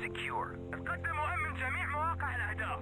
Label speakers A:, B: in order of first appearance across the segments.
A: secure. تقدم وأمن جميع مواقع الأهداف.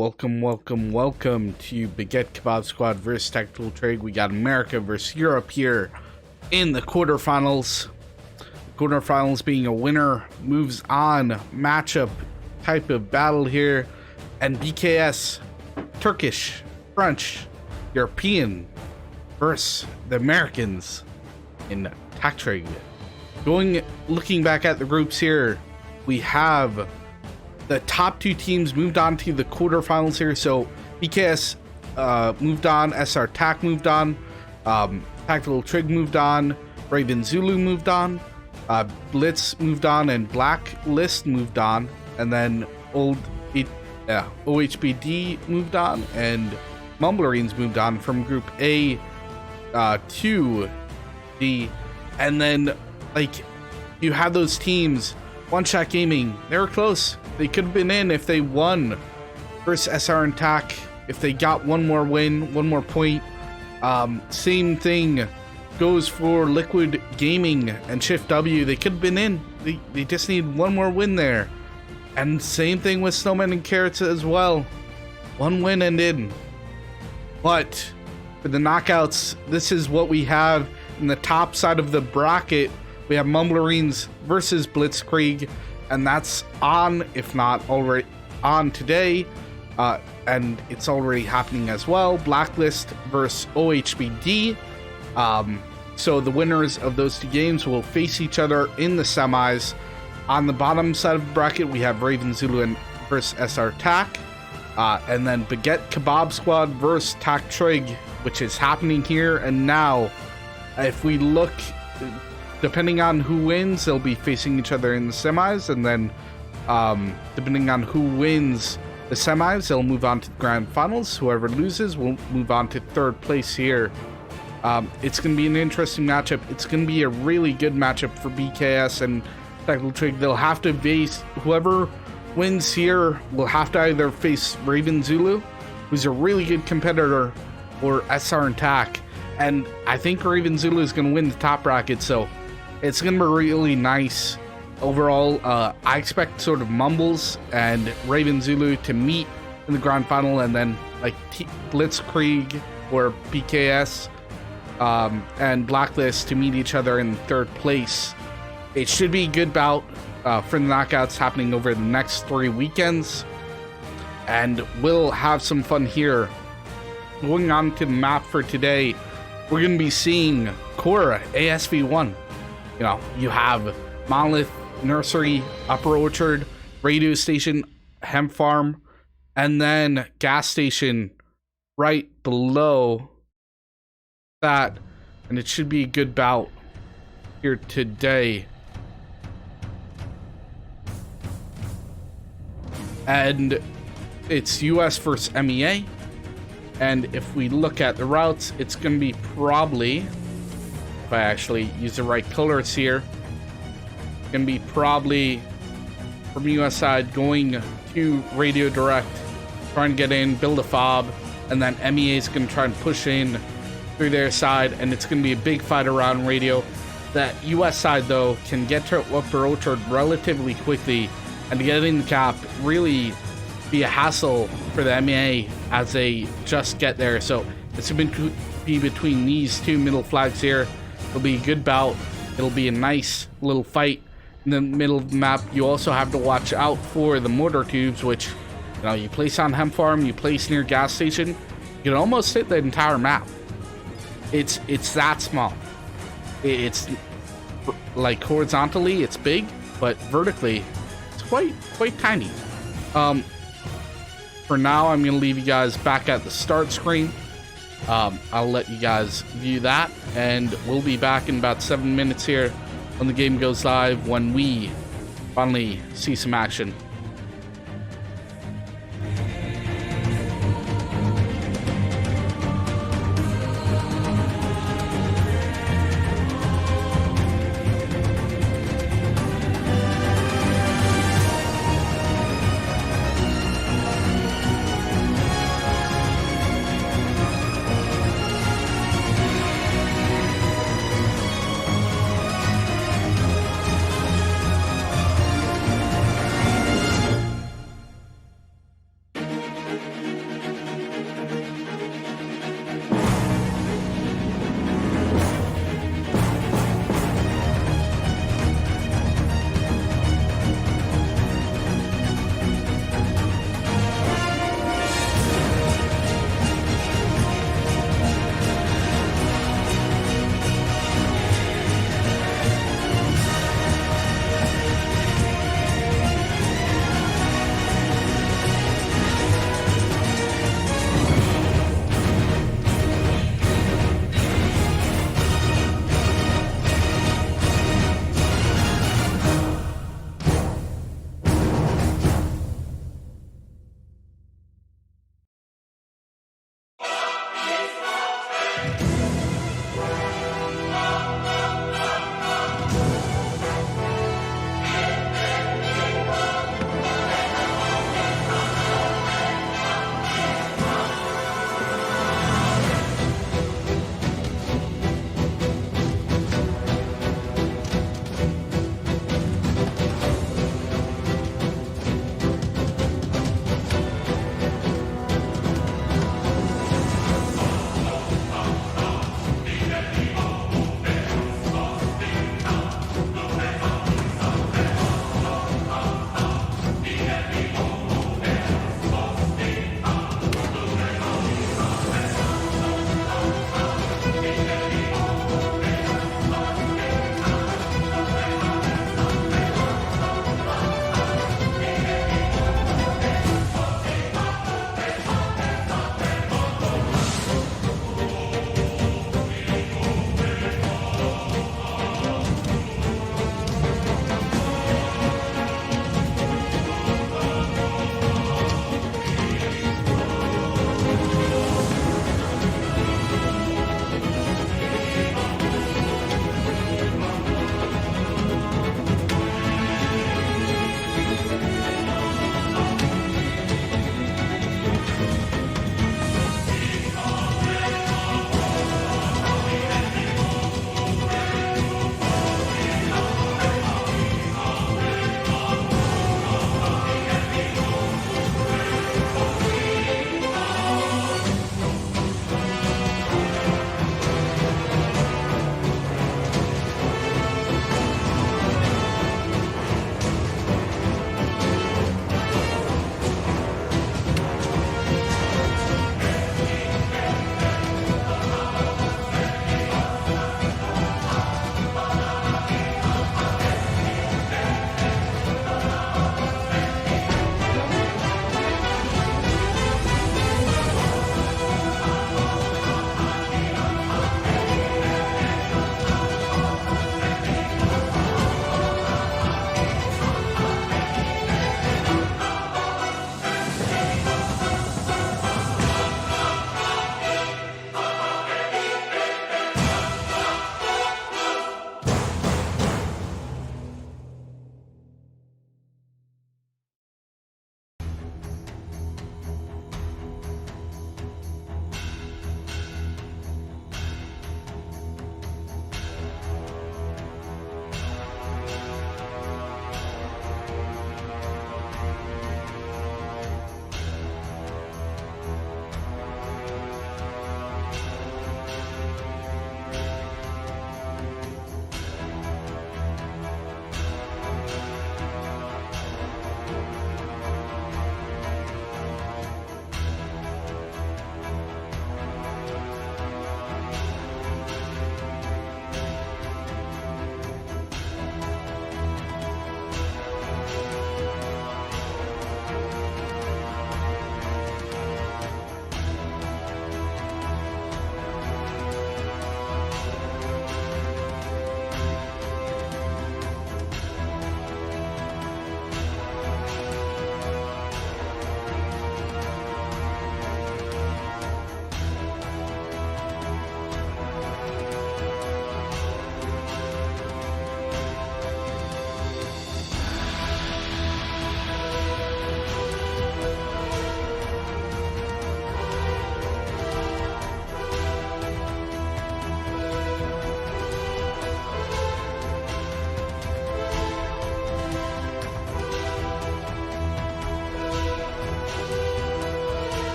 B: Welcome to Baguette Kebab Squad versus Tactical Trig. We got America versus Europe here in the quarterfinals. Quarterfinals being a winner moves on matchup type of battle here. And BKS, Turkish, French, European versus the Americans in Tactrig. Looking back at the groups here, we have the top two teams moved on to the quarterfinals here. So BKS moved on, SR TAC moved on, Tactical Trig moved on, Raven Zulu moved on, Blitz moved on, and Blacklist moved on, and then OHBD moved on, and Mumblerines moved on from Group A to D. And then, like, you have those teams. One Shot Gaming, they were close. They could have been in if they won versus SR and TAC. If they got one more win, one more point. Same thing goes for Liquid Gaming and Shift W. They could have been in. They just need one more win there. And same thing with Snowman and Carrots as well. One win and in. But for the knockouts, this is what we have in the top side of the bracket. We have Mumblerines versus Blitzkrieg, and that's on, if not already on today, and it's already happening as well. Blacklist versus OHBD. So the winners of those two games will face each other in the semis. On the bottom side of the bracket, we have Raven Zulu and versus SR TAC. And then Baguette Kebab Squad versus TAC Trig, which is happening here and now. If we look, depending on who wins, they'll be facing each other in the semis. And then depending on who wins the semis, they'll move on to the grand finals. Whoever loses will move on to third place here. It's going to be an interesting matchup. It's going to be a really good matchup for BKS and Technical Trig. They'll have to face whoever wins here will have to either face Raven Zulu, who's a really good competitor, or SR and TAC. And I think Raven Zulu is going to win the top bracket, so it's going to be really nice. Overall, I expect sort of Mumbles and Raven Zulu to meet in the grand final, and then like Blitzkrieg or BKS and Blacklist to meet each other in third place. It should be a good bout for the knockouts happening over the next 3 weekends, and we'll have some fun here. Going on to the map for today, we're going to be seeing Cora ASV1. You know, you have Monolith, Nursery, Upper Orchard, Radio Station, Hemp Farm, and then Gas Station right below that, and it should be a good bout here today. And it's US versus MEA, and if we look at the routes, it's going to be probably, if I actually use the right colors here, going to be probably from US side going to Radio Direct, trying to get in, build a fob, and then MEA is going to try and push in through their side, and it's going to be a big fight around Radio. That US side, though, can get to Upper Orchard relatively quickly, and to get in the cap really be a hassle for the MEA as they just get there. So it's going to be between these two middle flags here. It'll be a good bout. It'll be a nice little fight in the middle of the map. You also have to watch out for the mortar tubes, which, you know, you place on Hemp Farm, you place near Gas Station, you can almost hit the entire map. It's that small. It's like horizontally it's big, but vertically it's quite tiny. For now, I'm gonna leave you guys back at the start screen. I'll let you guys view that, and we'll be back in about 7 minutes here when the game goes live, when we finally see some action.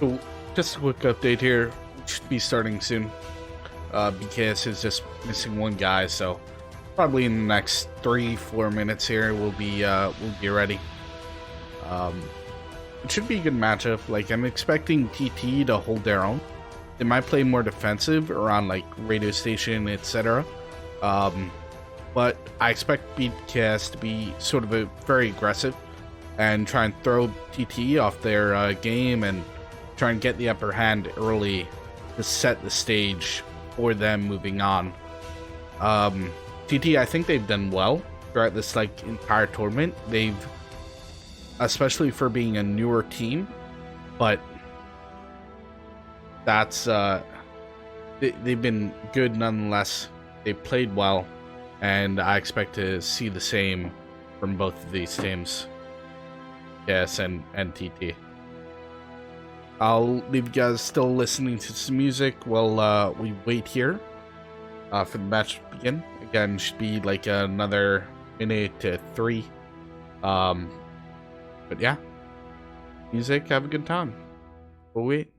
B: So, just a quick update here. Should be starting soon. BKS is just missing one guy, so probably in the next 3-4 minutes here we'll be ready. It should be a good matchup. Like, I'm expecting TT to hold their own. They might play more defensive around like radio station, etc. But I expect BKS to be sort of a very aggressive and try and throw TT off their game and try and get the upper hand early to set the stage for them moving on. TT, I think they've done well throughout this like entire tournament. They've, especially for being a newer team, but that's they've been good nonetheless. They played well, and I expect to see the same from both of these teams. Yes, and TT. I'll leave you guys still listening to some music while we wait here for the match to begin. Again, should be like another minute to 3. But yeah, music, have a good time. We'll wait.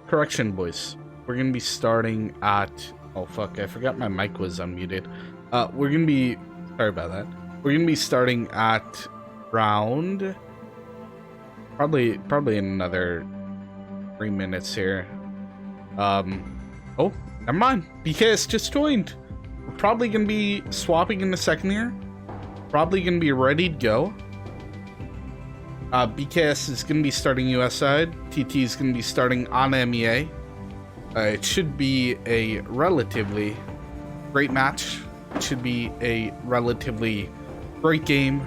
B: Correction, boys. We're gonna be starting at... Oh, fuck. I forgot my mic was unmuted. We're gonna be... Sorry about that. We're gonna be starting at round... Probably in another 3 minutes here. Oh, never mind. BKS just joined. We're probably gonna be swapping in a second here. Probably gonna be ready to go. BKS is gonna be starting US side. TT is gonna be starting on MEA. It should be a relatively great match. It should be a relatively great game.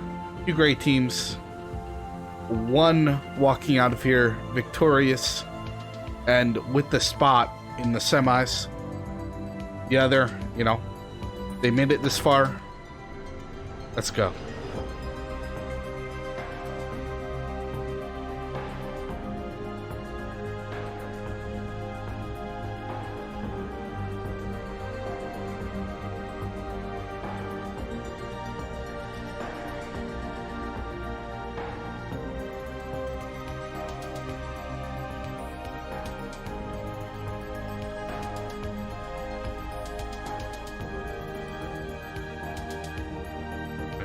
B: Two great teams. One walking out of here victorious and with the spot in the semis. The other, you know, they made it this far. Let's go.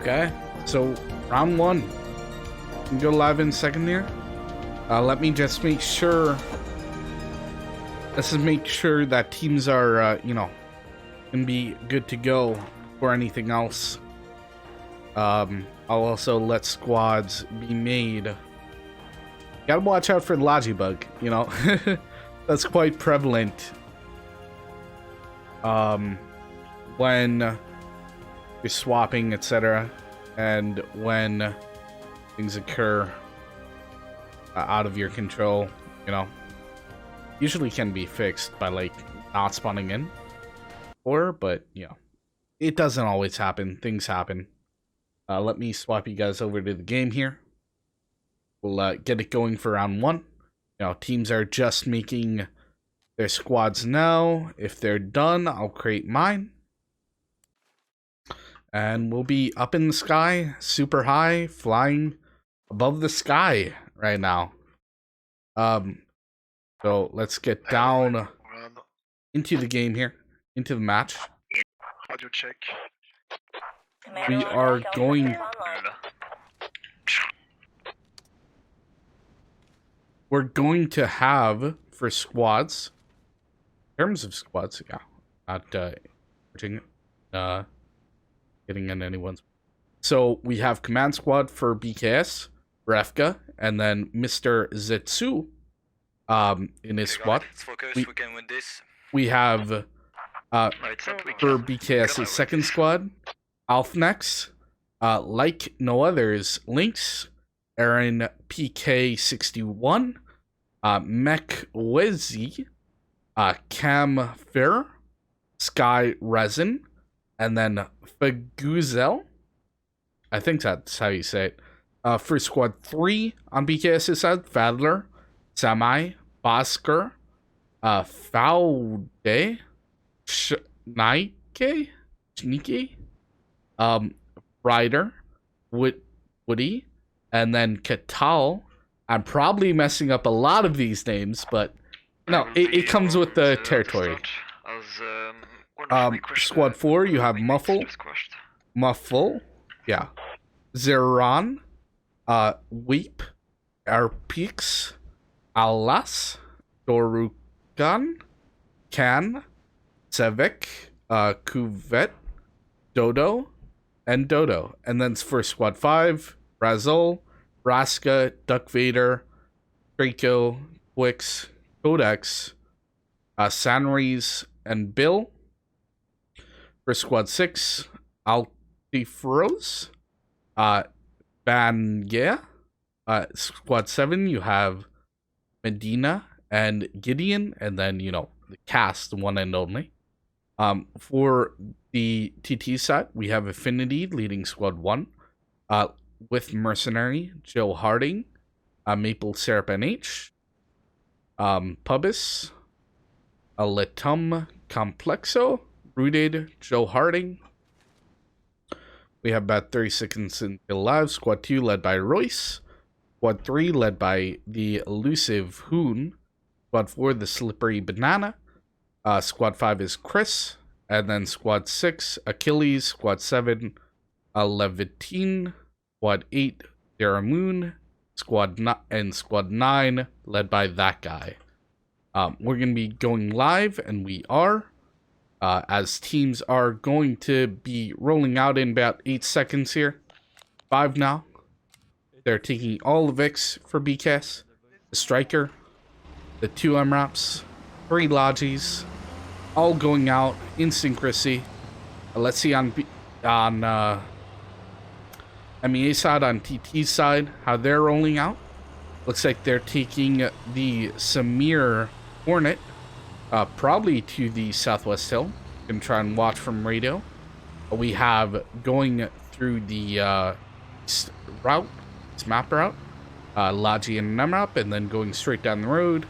B: Okay, so round one. We can go live in second here. Let me just make sure. Let's just make sure that teams are, you know, gonna be good to go for anything else. I'll also let squads be made. Gotta watch out for the Logi bug, you know. That's quite prevalent. When you're swapping, etc., and when things occur out of your control, you know, usually can be fixed by like not spawning in, but you know, it doesn't always happen. Things happen. Let me swap you guys over to the game here. We'll get it going for round one. You know, teams are just making their squads now. If they're done, I'll create mine. And we'll be up in the sky, super high, flying above the sky right now. So let's get down into the game here, into the match.
C: Audio check.
B: We are going... We're going to have, for squads, in terms of squads, yeah, not getting in anyone's. So we have command squad for BKS, Refka, and then Mr. Zetsu in his squad.
C: We can win this.
B: We have for BKS's second squad, Alfnex, like no others, Lynx, Aaron PK61, Mech Wezzy, Cam Fair, Sky Resin, and then Faguzel. I think that's how you say it. For squad 3 on BKS's side, Fadler, Samai, Bosker, Faude, Schnike, Ryder, Woody, and then Katal. I'm probably messing up a lot of these names, but no, it comes with the territory. Squad 4, you have Muffle, yeah, Zeron, Weep, Arpix, Alas, Dorukan, Can, Sevek, Cuvette, Dodo, and Dodo. And then for squad 5, Razul, Raska, Duck Vader, Draco, Twix, Codex, Sanries, and Bill. For squad 6, Altifros, Bangea. Squad 7, you have Medina and Gideon, and then, you know, the cast, the one and only. For the TT side, we have Affinity leading squad 1, with Mercenary, Joe Harding, Maple Syrup NH, Pubis, Letum Complexo, Rooted, Joe Harding. We have about 30 seconds until live. Squad 2 led by Royce, Squad 3 led by the elusive Hoon. Squad 4, the slippery Banana. Squad 5 is Chris. And then Squad 6, Achilles. Squad 7, Levitine. Squad 8, Daramoon. Squad 9, led by that guy. We're going to be going live, and we are. As teams are going to be rolling out in about 8 seconds here. 5 now. They're taking all the Vicks for BKS. The Striker. The 2 MRAPs. 3 Logis. All going out in synchronicity. Let's see on MEA side, on TT side, how they're rolling out. Looks like they're taking the Samir Hornet, probably to the Southwest Hill. Gonna try and watch from radio. We have going through the map route, Logi and Namrap, and then going straight down the road,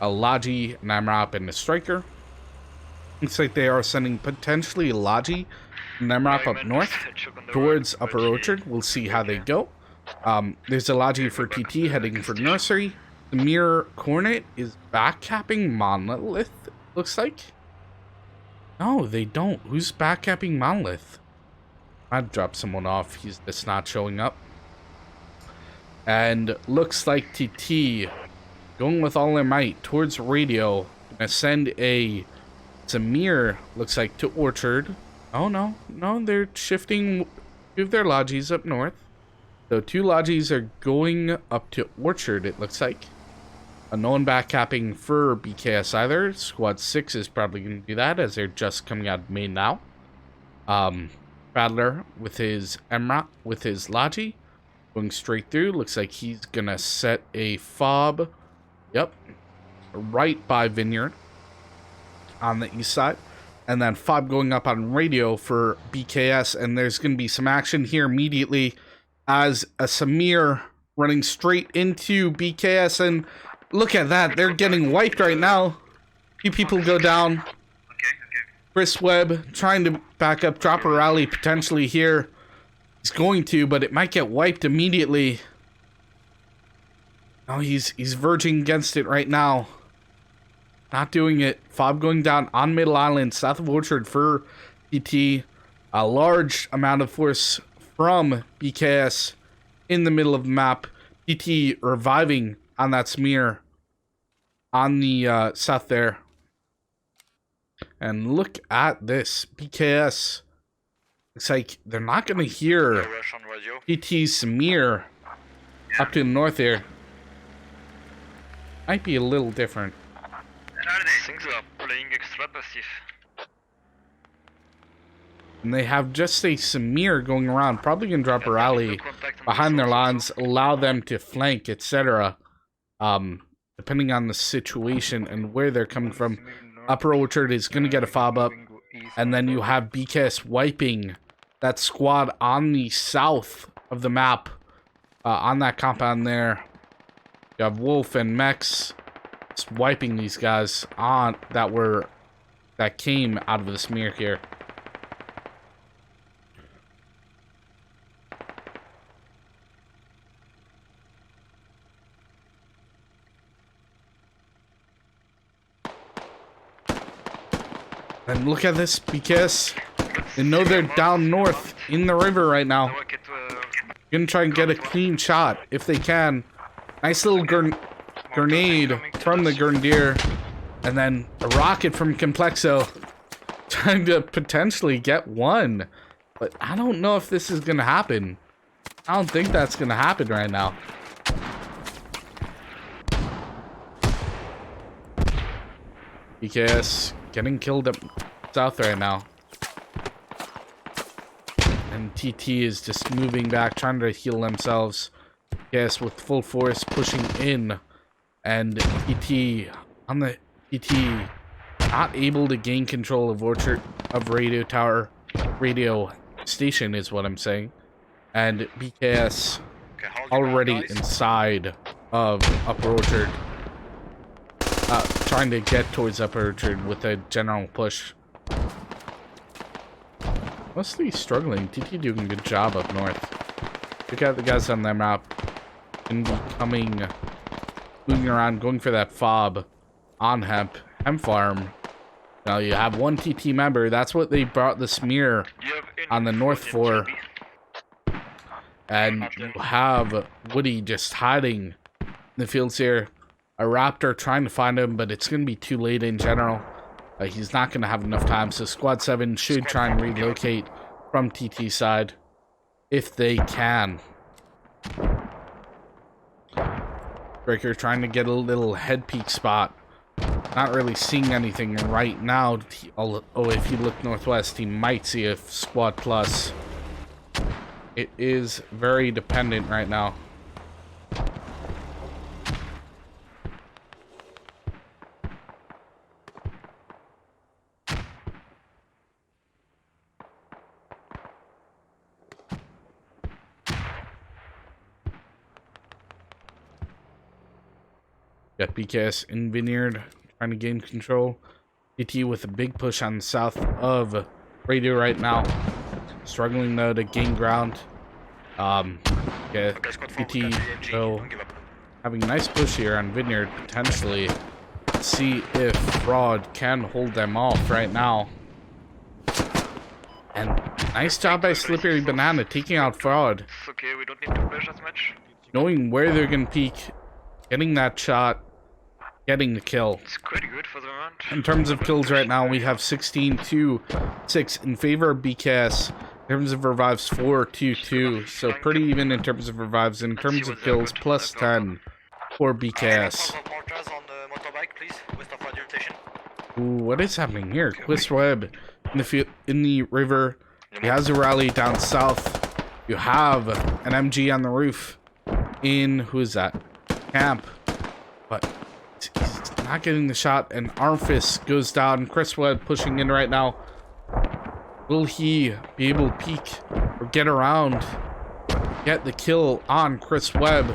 B: Logi, Namrap, and the Striker. Looks like they are sending potentially Logi, Namrap up north towards Upper Orchard. We'll see how they go. There's a Logi for TT heading for Nursery. The Mirror Cornet is backcapping Monolith, looks like. No, they don't. Who's backcapping Monolith? I'd drop someone off. He's just not showing up. And looks like TT going with all their might towards radio. Gonna send a Samir, looks like, to Orchard. Oh, no, they're shifting 2 of their Logis up north. So 2 Logis are going up to Orchard, it looks like. No one backcapping for BKS either. Squad 6 is probably going to do that, as they're just coming out of main now. Battler with his MRAP, with his Logi, going straight through. Looks like he's going to set a fob. Yep. Right by Vineyard on the east side. And then fob going up on radio for BKS. And there's going to be some action here immediately as a Samir running straight into BKS. And look at that. They're getting wiped right now. 2 people go down. Chris Webb trying to back up, drop a rally potentially here. He's going to, but it might get wiped immediately. Oh, he's verging against it right now. Not doing it. Fob going down on Middle Island, south of Orchard for TT. A large amount of force from BKS in the middle of the map. TT reviving on that smear on the south there. And look at this. BKS. Looks like they're not going to hear TT's smear up to the north here. Might be a little different.
C: Things are playing extra passive.
B: And they have just a Samir going around. Probably going to drop a rally behind their lines, allow them to flank, etc. Depending on the situation and where they're coming from. Upper Orchard is going to get a fob up. And then you have BKS wiping that squad on the south of the map. On that compound there. You have Wolf and Mex just wiping these guys on that came out of the smear here. And look at this, because they know they're down north in the river right now. Gonna try and get a clean shot if they can. Nice little grenade from the Grenadier. And then a rocket from Complexo. Trying to potentially get one. But I don't know if this is going to happen. I don't think that's going to happen right now. BKS getting killed up south right now. And TT is just moving back, trying to heal themselves. Yes, with full force pushing in. And TT on the TT not able to gain control of Orchard of radio tower, radio station is what I'm saying. And BKS already inside of Upper Orchard. Trying to get towards Upper Orchard with a general push. Mostly struggling. TT doing a good job up north. Look at the guys on that map. going to be moving around, going for that fob on hemp farm. Now you have one TT member. That's what they brought the smear on the north for. And you have Woody just hiding in the fields here. A Raptor trying to find him, but it's going to be too late in general. He's not going to have enough time. So Squad 7 should try and relocate from TT side if they can. Breaker trying to get a little head peek spot. Not really seeing anything right now. Oh, if you look northwest, he might see a squad plus. It is very dependent right now. Got BKS in Vineyard trying to gain control. TT with a big push on the south of Radio right now. Struggling though to gain ground. Yeah, TT so having a nice push here on Vineyard potentially. Let's see if Fraud can hold them off right now. And nice job by Slippery Banana taking out Fraud.
C: It's okay, we don't need to push as much.
B: Knowing where they're gonna peek, getting that shot, getting the kill.
C: It's quite good for the round.
B: In terms of kills right now, we have 16-6 in favor of BKS. In terms of revives, 4-2-2. So pretty even in terms of revives. In terms of kills, plus 10 for BKS. Ooh, what is happening here? Twist Web in the river. He has a rally down south. You have an MG on the roof in, who is that? Camp. But he's not getting the shot, and Armfist goes down. Chris Webb pushing in right now. Will he be able to peek or get around, get the kill on Chris Webb?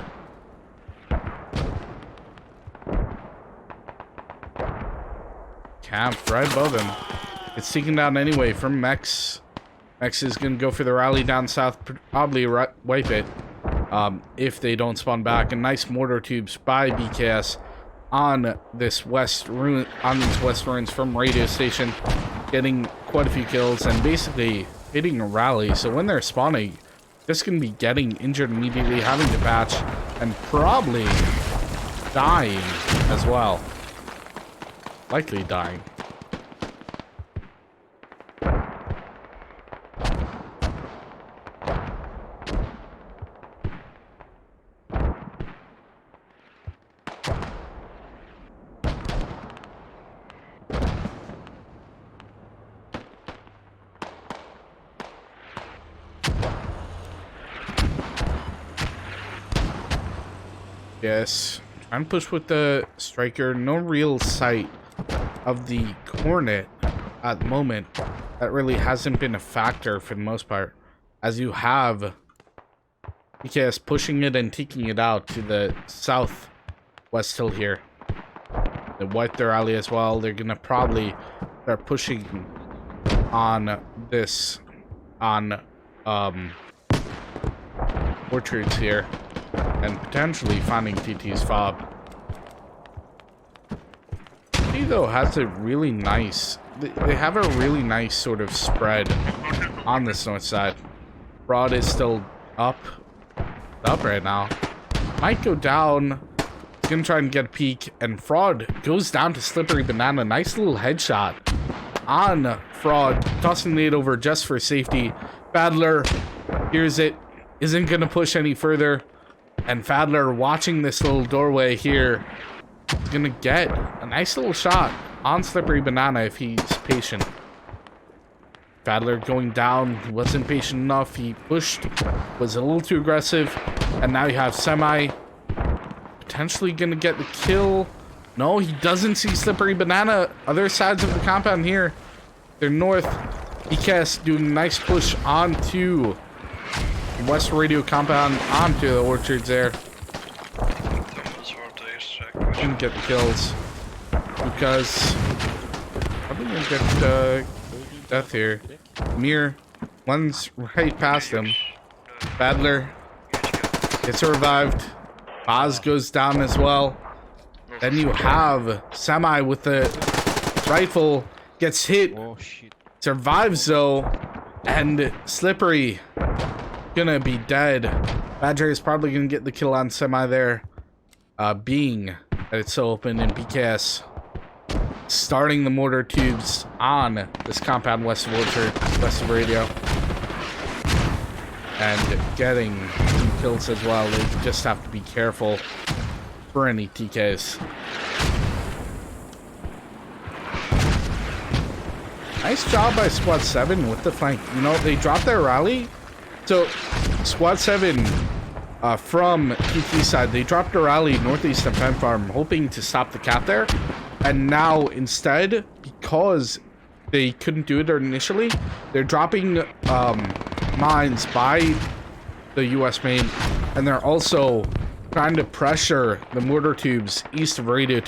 B: Camp right above him. It's taken down anyway from Mex. Mex is going to go for the rally down south, probably wipe it if they don't spawn back. And nice mortar tubes by BKS on this west ruin, on these west ruins from radio station, getting quite a few kills and basically hitting a rally. So when they're spawning, this can be getting injured immediately, having to patch, and probably dying as well. Likely dying. Yes, trying to push with the striker. No real sight of the Cornet at the moment. That really hasn't been a factor for the most part, as you have BKS pushing it and taking it out to the southwest hill here. They wiped their alley as well. They're gonna probably start pushing on this, on orchards here, and potentially finding TT's fob. TT though has a really nice, they have a really nice sort of spread on this north side. Fraud is still up right now. Might go down. He's gonna try and get a peek, and Fraud goes down to Slippery Banana. Nice little headshot on Fraud, tossing it over just for safety. Fadler hears it, isn't gonna push any further, and Fadler, watching this little doorway here, is gonna get a nice little shot on Slippery Banana if he's patient. Fadler going down. He wasn't patient enough. He pushed, was a little too aggressive, and now you have Semi potentially gonna get the kill. No, he doesn't see Slippery Banana. Other sides of the compound here. They're north. BKS doing a nice push onto the west radio compound, onto the orchards there. Didn't get the kills because probably gonna get death here. Mir, one's right past him. Badler gets revived. Oz goes down as well. Then you have Semi with the rifle, gets hit, survives though, and Slippery gonna be dead. Badger is probably gonna get the kill on Semi there, being that it's so open, and BKS starting the mortar tubes on this compound west of Orchard, west of Radio, and getting some kills as well. They just have to be careful for any TKs. Nice job by Squad 7 with the flank. You know, they dropped their rally. So, Squad 7 from TT side, they dropped a rally northeast of Pen Farm, hoping to stop the cap there. And now, instead, because they couldn't do it initially, they're dropping mines by the US main, and they're also trying to pressure the mortar tubes east of Radio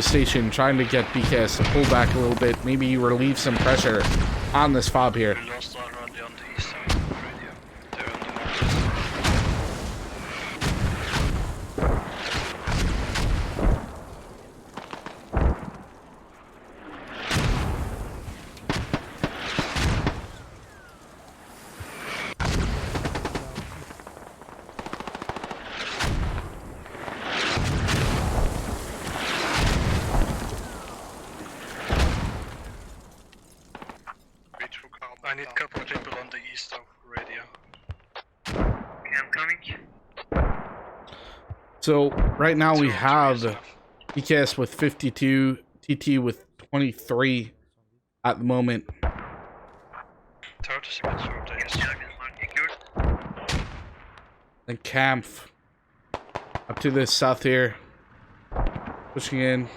B: Station, trying to get BKS to pull back a little bit, maybe relieve some pressure on this fob here.
D: I need a couple of people on the east of Radio.
C: I'm coming.
B: So right now we have BKS with 52, TT with 23 at the moment.
D: 30 seconds for the east.
B: And Kampf up to the south here, pushing in,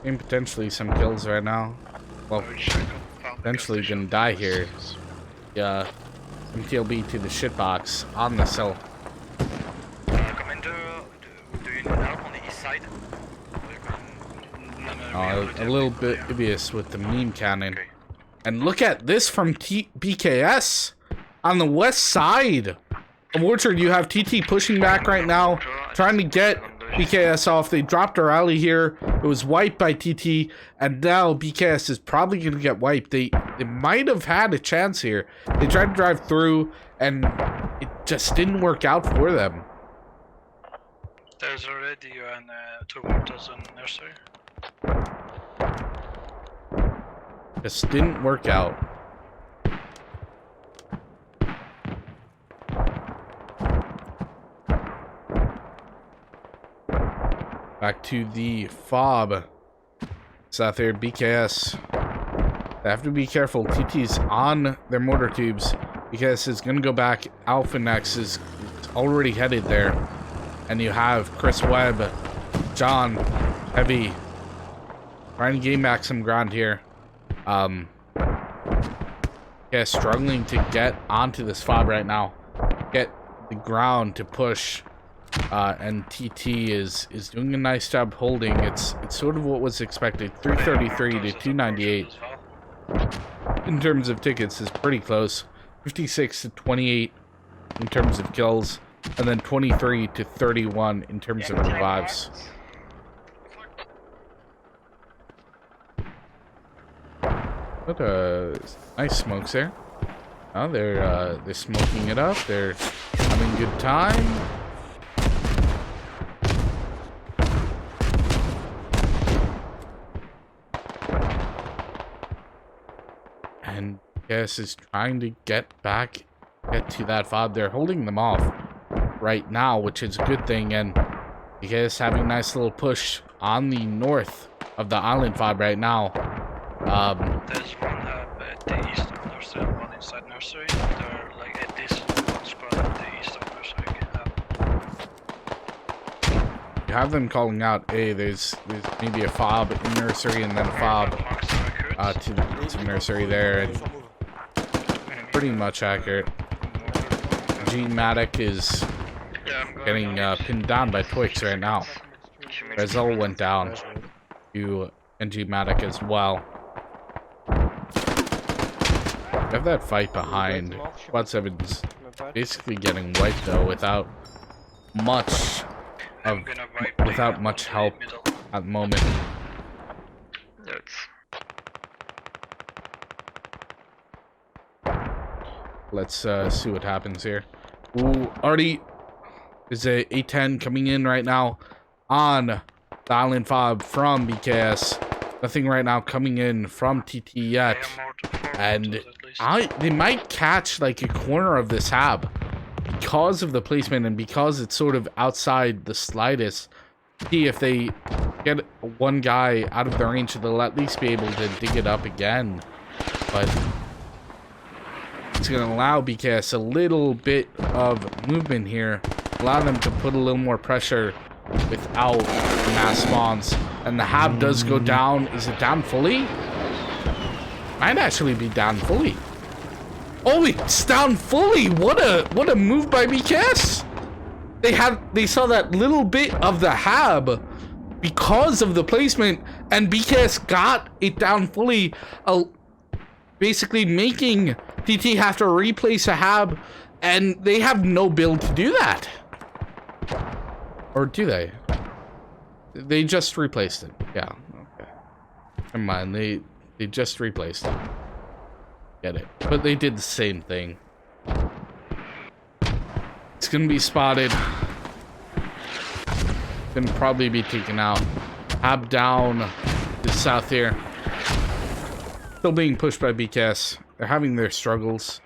B: and potentially some kills right now. Well, eventually gonna die here. Yeah, MTLB to the shitbox on the cell.
C: Commander, do you need help on the east side?
B: A little bit dubious with the meme cannon. And look at this from BKS on the west side of Orchard. You have TT pushing back right now, trying to get BKS off. They dropped a rally here. It was wiped by TT, and now BKS is probably going to get wiped. They might have had a chance here. They tried to drive through, and it just didn't work out for them.
D: There's already two mortars in nursery.
B: Just didn't work out. Back to the fob. South there, BKS. They have to be careful. TT's on their mortar tubes. BKS is going to go back. Alpha next is already headed there. And you have Chris Webb, John, Heavy, trying to gain back some ground here. Yeah, struggling to get onto this fob right now. Get the ground to push. And TT is doing a nice job holding. It's sort of what was expected. 333 to 298 in terms of tickets is pretty close. 56 to 28 in terms of kills, and then 23 to 31 in terms of revives. What nice smokes there. Oh, they're smoking it up. They're having a good time. And BKS is trying to get to that fob. They're holding them off right now, which is a good thing. And BKS having a nice little push on the north of the island fob right now.
D: There's one at the east of nursery and one inside nursery. They're like at this one squad at the east of nursery.
B: You have them calling out, hey, there's maybe a fob in nursery and then a fob to nursery there, and pretty much accurate. G-Matic is getting pinned down by Twix right now. Rizal went down to G-Matic as well. You have that fight behind. Squad 7's basically getting wiped though without much of
D: I'm gonna wipe
B: without much
D: the
B: help
D: middle.
B: at the moment. Let's see what happens here. Ooh, already is a A10 coming in right now on the island fob from BKS. Nothing right now coming in from TT yet. And they might catch like a corner of this hab because of the placement and because it's sort of outside the slightest. See if they get one guy out of the range, they'll at least be able to dig it up again. But it's going to allow BKS a little bit of movement here, allow them to put a little more pressure without mass spawns. And the hab does go down. Is it down fully? Might actually be down fully. Oh, it's down fully. What a move by BKS. They saw that little bit of the hab because of the placement, and BKS got it down fully, basically making TT have to replace a hab, and they have no build to do that. Or do they? They just replaced it. Yeah, okay. Never mind, they just replaced it. Get it. But they did the same thing. It's gonna be spotted. Gonna probably be taken out. Hab down to south here. Still being pushed by BKS. They're having their struggles.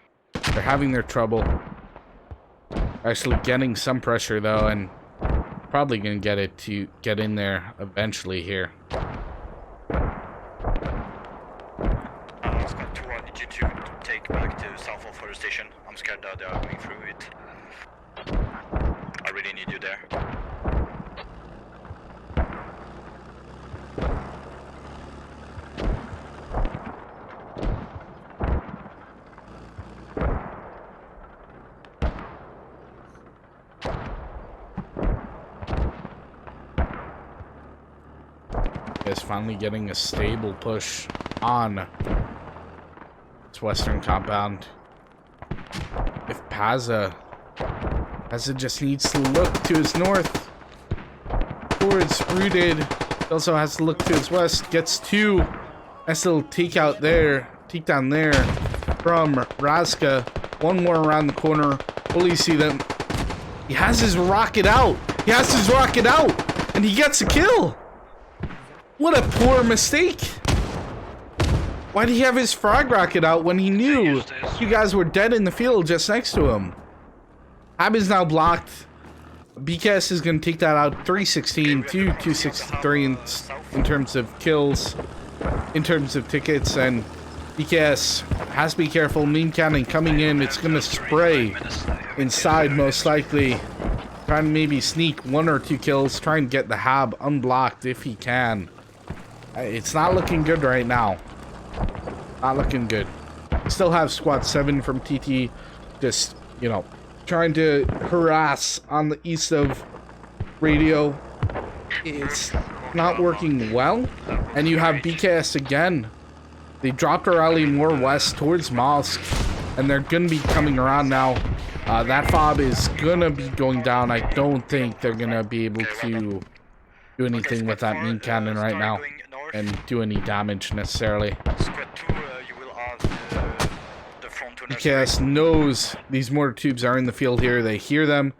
B: They're having their trouble. Actually getting some pressure though, and probably gonna get it to get in there eventually here.
C: Squad 2, I need you to take back to south of Forest Station. I'm scared that they are going through it. I really need you there.
B: Is finally getting a stable push on its western compound. If Pazza just needs to look to his north towards Rooted, he also has to look to his west, gets two. Nice little takedown there from Razka. One more around the corner. Will you see them? He has his rocket out. And he gets a kill. What a poor mistake. Why did he have his frag rocket out when he knew you guys were dead in the field just next to him? Hab is now blocked. BKS is going to take that out 316 to 263 in terms of kills, in terms of tickets, and BKS has to be careful. Main cannon coming in. It's going to spray inside most likely. Trying to maybe sneak 1 or 2 kills. Try and get the Hab unblocked if he can. It's not looking good right now. Not looking good. Still have squad 7 from TT just, you know, trying to harass on the east of radio. It's not working well. And you have BKS again. They dropped a rally more west towards Mosque, and they're going to be coming around now. That fob is going to be going down. I don't think they're going to be able to do anything with that main cannon right now and do any damage necessarily.
C: Squad 2, you will have the front to
B: BKS knows these mortar tubes are in the field here. They hear them.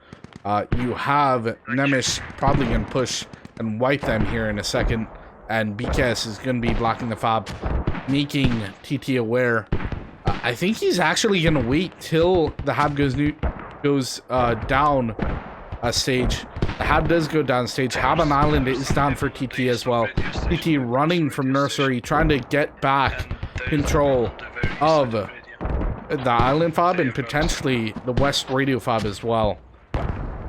B: You have Nemish probably going to push and wipe them here in a second. And BKS is going to be blocking the fob, making TT aware. I think he's actually going to wait till the Hab goes down a stage. The Hab does go down stage. Hab on Island is down for TT as well. TT running from Nursery, trying to get back control of the Island fob and potentially the West radio fob as well.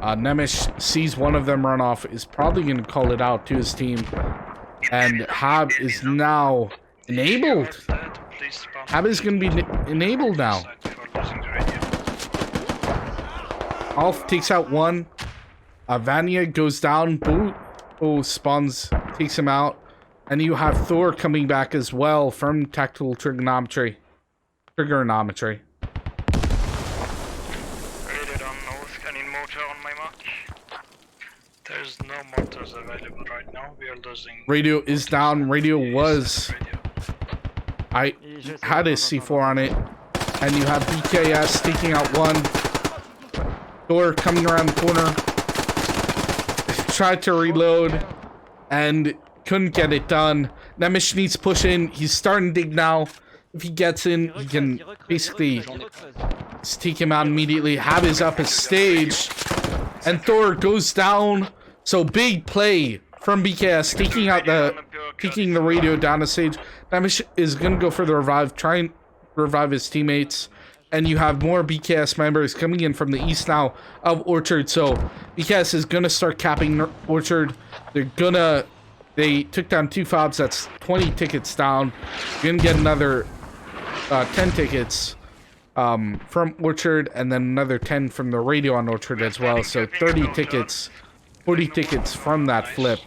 B: Nemish sees one of them run off, is probably going to call it out to his team. And Hab is now enabled. Hab is going to be enabled now. Alf takes out one. Vanya goes down. Boo spawns, takes him out. And you have Thor coming back as well from Tactical Triggernometry.
D: Rated on north, I need mortar on my mark. There's no mortars available right now. We are losing.
B: Radio is down. Radio was.
D: Radio.
B: I had a C4 on it. And you have BKS taking out one. Door coming around the corner. Tried to reload. And couldn't get it done. Nemish needs to push in. He's starting to dig now. If he gets in, he can basically just take him out immediately. Hab is up a stage. And Thor goes down. So big play from BKS, taking the radio down the stage. Nemish is gonna go for the revive, try and revive his teammates. And you have more BKS members coming in from the east now of Orchard. So BKS is gonna start capping Orchard. They took down 2 fobs. That's 20 tickets down. You're gonna get another 10 tickets from Orchard, and then another 10 from the radio on Orchard as well. So 30 tickets, 40 tickets from that flip.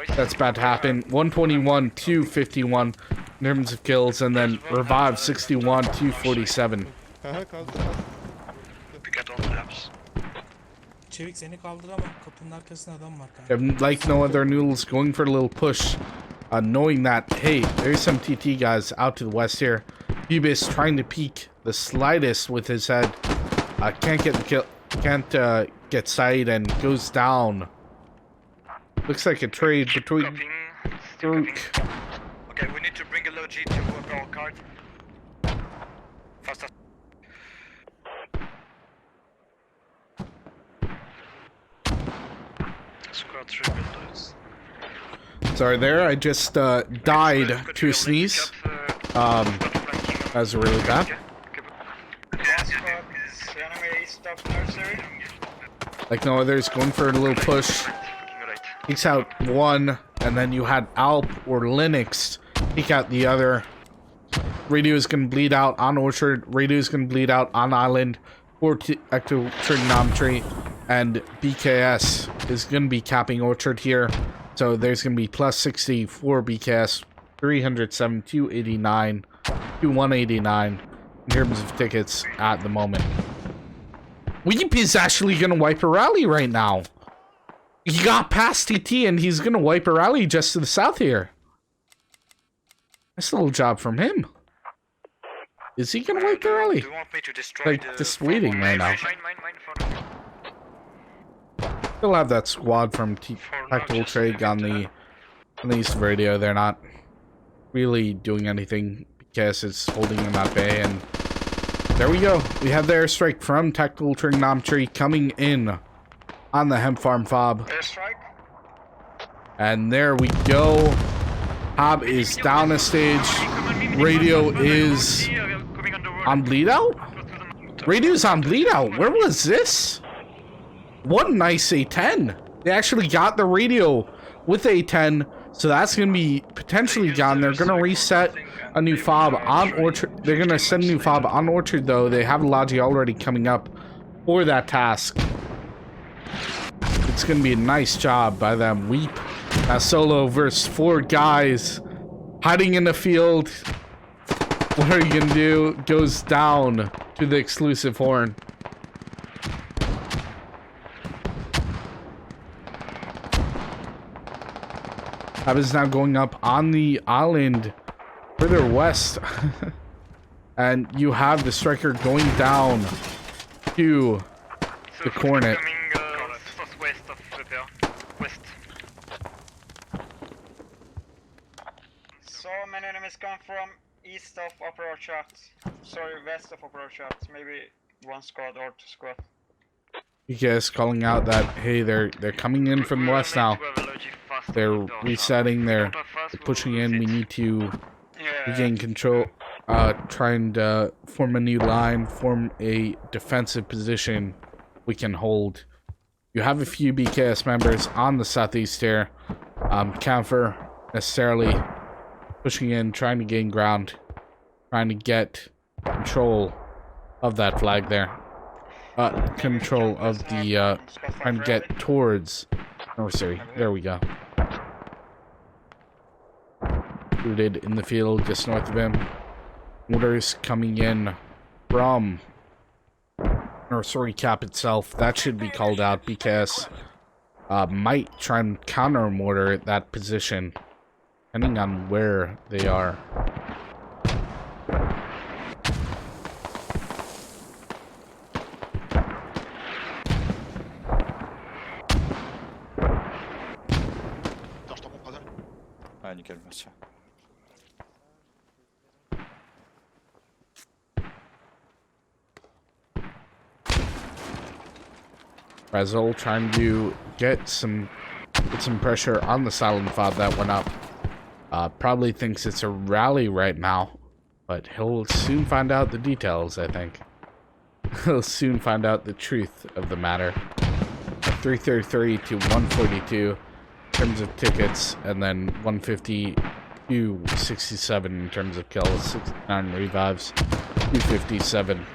B: That's about to happen. 121 to 51 in terms of kills, and then revive 61 to 47.
D: We got all taps.
E: Çevik seni kaldıramam. Kapının arkasında adam var kanka.
B: Like no other noodles, going for a little push, knowing that, hey, there's some TT guys out to the west here. Bubis trying to peek the slightest with his head. Can't get the kill, can't get sight, and goes down. Looks like a trade between Rook.
C: Okay, we need to bring a low G to work our card. Faster.
D: Squad 3 builders.
B: Sorry there, I just died to a sneeze. That was really bad. Like no others, going for a little push. Takes out one, and then you had Alp or Linux take out the other. Radio is going to bleed out on Orchard. Radio is going to bleed out on Island for active Triggernometry. And BKS is going to be capping Orchard here. So there's going to be plus 60 for BKS. 307, 289, 189 in terms of tickets at the moment. Weep is actually going to wipe a rally right now. He got past TT and he's going to wipe a rally just to the south here. Nice little job from him. Is he going to wipe the rally?
C: Do you want me to destroy
B: Like, just waiting right now. Still have that squad from Tactical Trade on the east radio. They're not really doing anything because it's holding them at bay. And there we go. We have the airstrike from Tactical Triggernometry coming in on the hemp farm fob.
C: Airstrike?
B: And there we go. Hob is down a stage. Radio is on bleed out? Radio's on bleed out. Where was this? One nice A10. They actually got the radio with A10. So that's going to be potentially gone. They're going to reset a new fob on Orchard. They're going to send a new fob on Orchard, though. They have Logi already coming up for that task. It's going to be a nice job by them. Weep. Solo versus 4 guys hiding in the field. What are you going to do? Goes down to the exclusive horn. That is now going up on the island further west. And you have the striker going down to the cornet.
A: Southwest of west.
F: So many enemies come from east of Upper Orchard. Sorry, west of Upper Orchard. Maybe 1 squad or 2 squad.
B: You guys calling out that, hey, they're coming in from the west now. They're resetting, they're pushing in. We need to regain control, try and form a new line, form a defensive position we can hold. You have a few BKS members on the southeast here. Camphor necessarily pushing in, trying to gain ground, trying to get control of that flag there. Control of the, trying to get towards Nursery. There we go. Rooted in the field just north of him. Orders coming in from Nursery Cap itself. That should be called out because might try and counter mortar that position, depending on where they are.
G: Attends, je t'en montre, brother.
C: Ah, nickel, merci.
B: Brazil trying to get some pressure on the silent fob that went up. Probably thinks it's a rally right now, but he'll soon find out the details, I think. He'll soon find out the truth of the matter. 333 to 142 in terms of tickets, and then 150 to 67 in terms of kills, 69 revives, 257.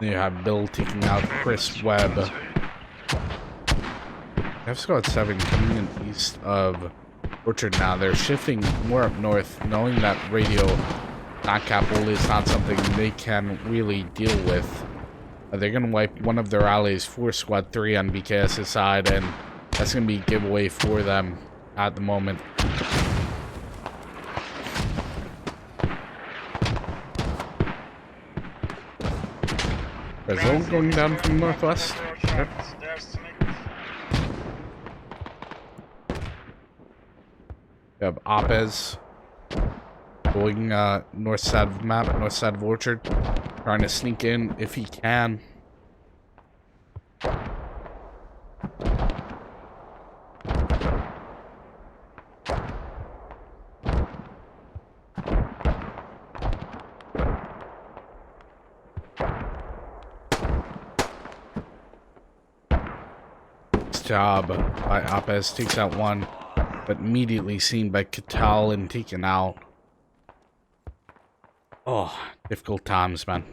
B: You have Bill taking out Chris Webb. F Squad 7 coming in east of Orchard now. They're shifting more up north, knowing that radio non-capital is not something they can really deal with. They're going to wipe one of their allies for Squad 3 on BKS's side, and that's going to be a giveaway for them at the moment. Brazil going down from northwest. Yep. We have Opez going north side of the map, north side of Orchard, trying to sneak in if he can. Job by Opez, takes out one, but immediately seen by Katal and taken out. Oh, difficult times, man.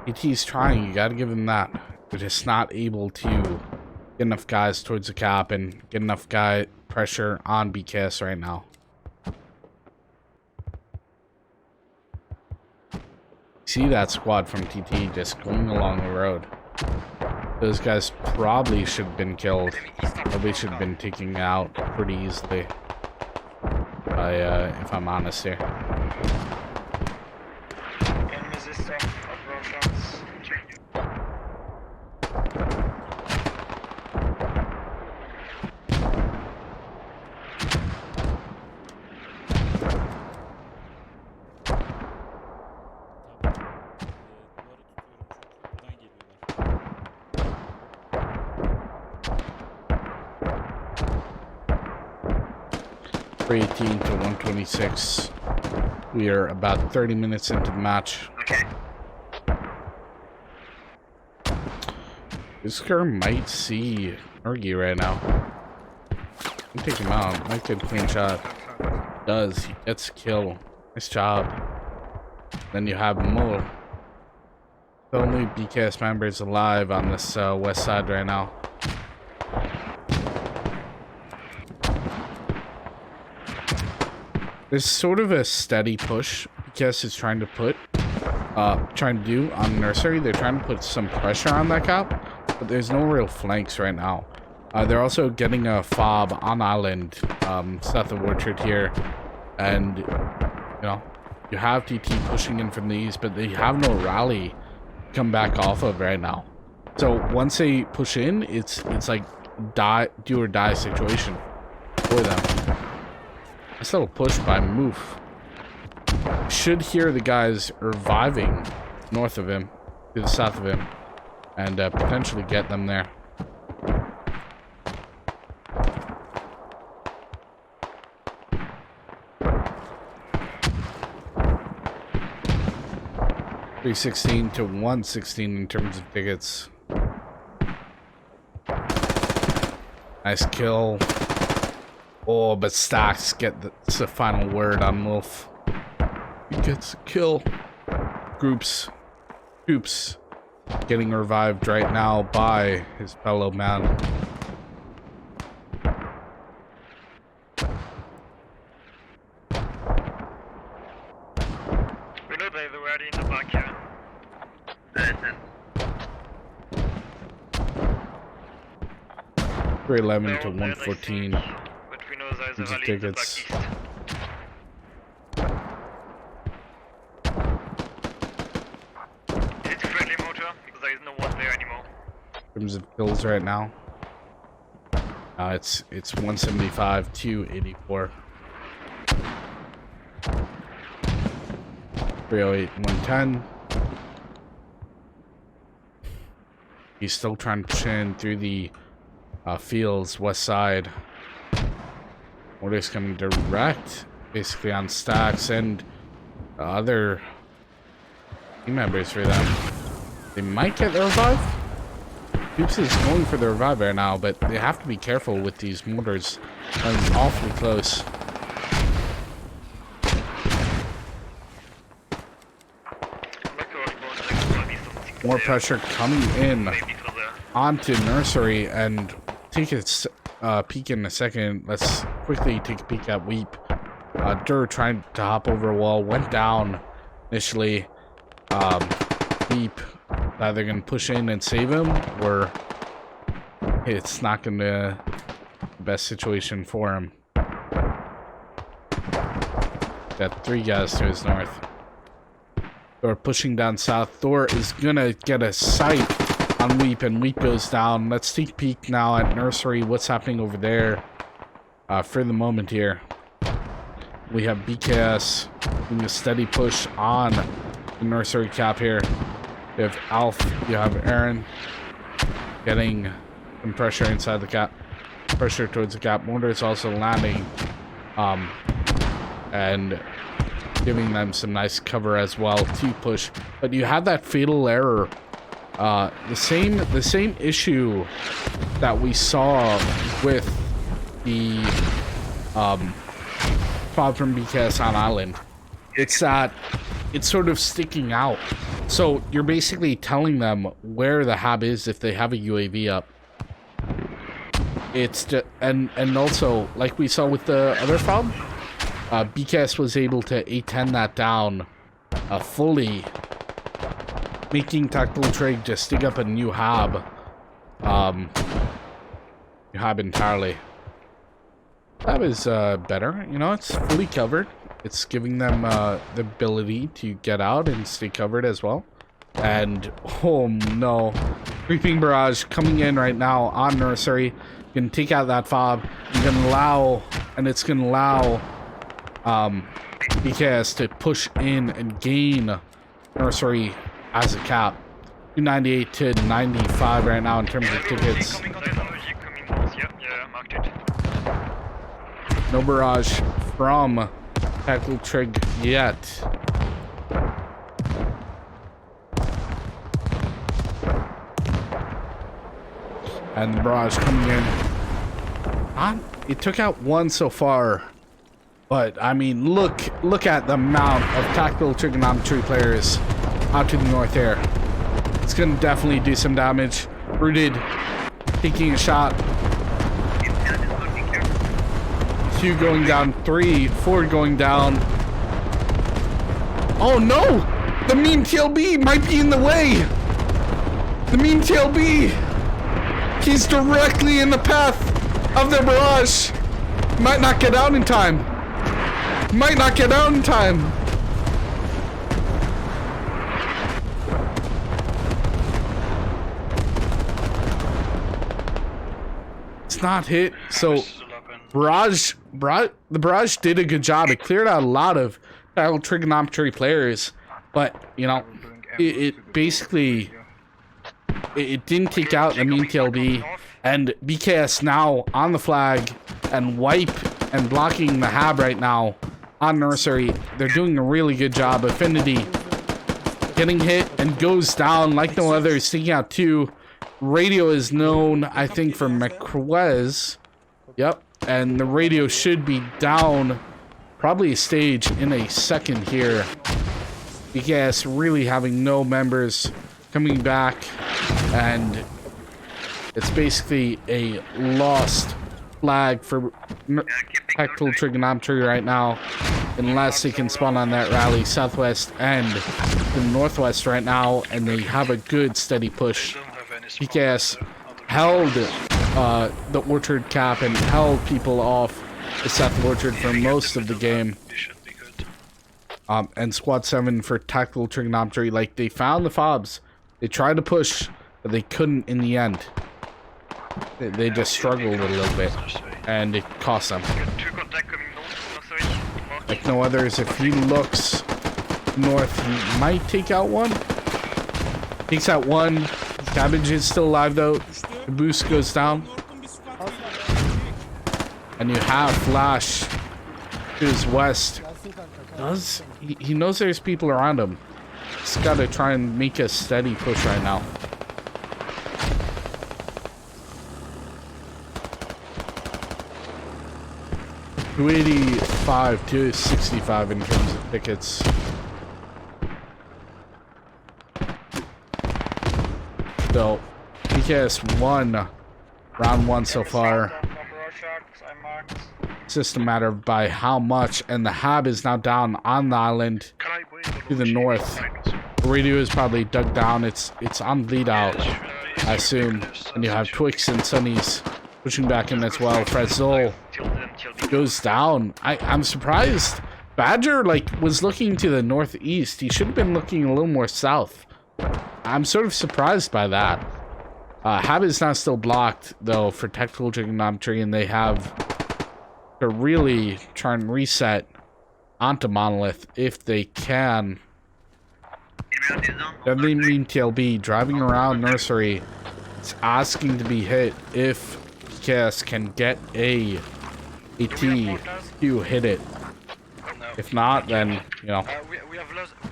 B: ET's trying, you gotta give him that, but just not able to get enough guys towards the cap and get enough guy pressure on BKS right now. See that squad from TT just going along the road. Those guys probably should have been killed. Probably should have been taken out pretty easily. If I'm honest here. .18 to 126. We are about 30 minutes into the match.
C: Okay.
B: This girl might see Ergy right now. I'll take him out. Might get a clean shot. Does. He gets a kill. Nice job. Then you have Mull. The only BKS members alive on this west side right now. There's sort of a steady push BKS is trying to do on Nursery. They're trying to put some pressure on that cap, but there's no real flanks right now. They're also getting a fob on island, south of Orchard here, and you know, you have TT pushing in from the east, but they have no rally to come back off of right now. So once they push in, it's like do or die situation for them. Nice little push by Moof. Should hear the guys reviving north of him, to the south of him, and potentially get them there. .316 to 116 in terms of tickets. Nice kill. Oh, but Stacks gets the final word on Wolf. He gets a kill. Groups getting revived right now by his fellow man.
A: We know they're already in the back here.
H: Listen.
B: 311 to
A: They're all dead, I
B: 114.
A: think, but we know there's a
B: Easy
A: valley in the back
B: tickets.
A: east. Is it friendly motor? Because there is no one there anymore.
B: In terms of kills right now, it's 175 to 84. 308, 110. He's still trying to push in through the fields west side. Mortar's coming direct, basically on stacks and other team members for them. They might get the revive. Hoops is going for the revive right now, but they have to be careful with these mortars. Running awfully close. More pressure coming in onto Nursery, and take a peek in a second. Let's quickly take a peek at Weep. Dur trying to hop over a wall, went down initially. Weep, either gonna push in and save him, or it's not gonna the best situation for him. Got 3 guys to his north. Thor pushing down south. Thor is gonna get a sight on Weep, and Weep goes down. Let's take a peek now at Nursery. What's happening over there for the moment here? We have BKS doing a steady push on the Nursery cap here. You have Alf, you have Aaron getting some pressure inside the cap. Pressure towards the cap. Mortar is also landing and giving them some nice cover as well to push. But you have that fatal error. The same issue that we saw with the pod from BKS on Island. It's that it's sort of sticking out. So you're basically telling them where the hab is if they have a UAV up. It's and also, like we saw with the other fob, BKS was able to A10 that down fully, making Tactical Trig just dig up a new hab. New hab entirely. Hab is better, you know, it's fully covered. It's giving them the ability to get out and stay covered as well. And, oh no, Creeping Barrage coming in right now on Nursery. Gonna take out that fob. You're gonna allow, and it's gonna allow BKS to push in and gain Nursery as a cap. 298 to 95 right now in terms of tickets. No barrage from Tactical Trig yet. And the barrage coming in. It took out one so far. But, I mean, look at the amount of Tactical Triggernometry players out to the north here. It's going to definitely do some damage. Rooted, taking a shot. 2 going down, 3, 4 going down. Oh no! The meme TLB might be in the way! The meme TLB! He's directly in the path of the barrage! Might not get out in time. Might not get out in time. It's not hit, so the barrage did a good job. It cleared out a lot of Tactical Triggernometry players, but you know, it basically it didn't take out the meme TLD, and BKS now on the flag and wipe and blocking the hab right now on Nursery. They're doing a really good job. Affinity getting hit and goes down like no other, sticking out 2. Radio is known, I think, for McQuez. Yep, and the radio should be down probably a stage in a second here. BKS really having no members coming back, and it's basically a lost flag for Tactical Triggernometry right now. unless they can spawn on that rally southwest and the northwest right now, and they have a good steady push.
D: Don't have any spawn
B: PKS
D: on the other
B: held
D: side.
B: the orchard cap and held people off the south orchard for most of the game.
D: We should be good.
B: And squad 7 for tactical trigonometry, like they found the fobs, they tried to push, but they couldn't in the end. They just struggled a little bit, and it cost them.
A: Two contact coming north, nursery. Mark.
B: Like no others. If he looks north, he might take out one. Takes out one. Cabbage is still alive though. The boost goes down.
E: North'un bir squad var.
B: And you have Flash to his west. He knows there's people around him. He's got to try and make a steady push right now. $285 to $65 in terms of tickets. So, PKS won round 1 so far.
F: I marked.
B: It's just a matter of by how much, and the hab is now down on the island to the north. The radio is probably dug down. It's on bleed out, I assume. And you have Twix and Sunnies pushing back in as well. Frezol goes down. I'm surprised. Badger was looking to the northeast. He should have been looking a little more south. I'm sort of surprised by that. Hab is now still blocked though for tactical trigonometry, and they have to really try and reset onto Monolith if they can. Deadly Mean TLB driving around nursery. It's asking to be hit if PKS can get a T to hit it. If not, then you know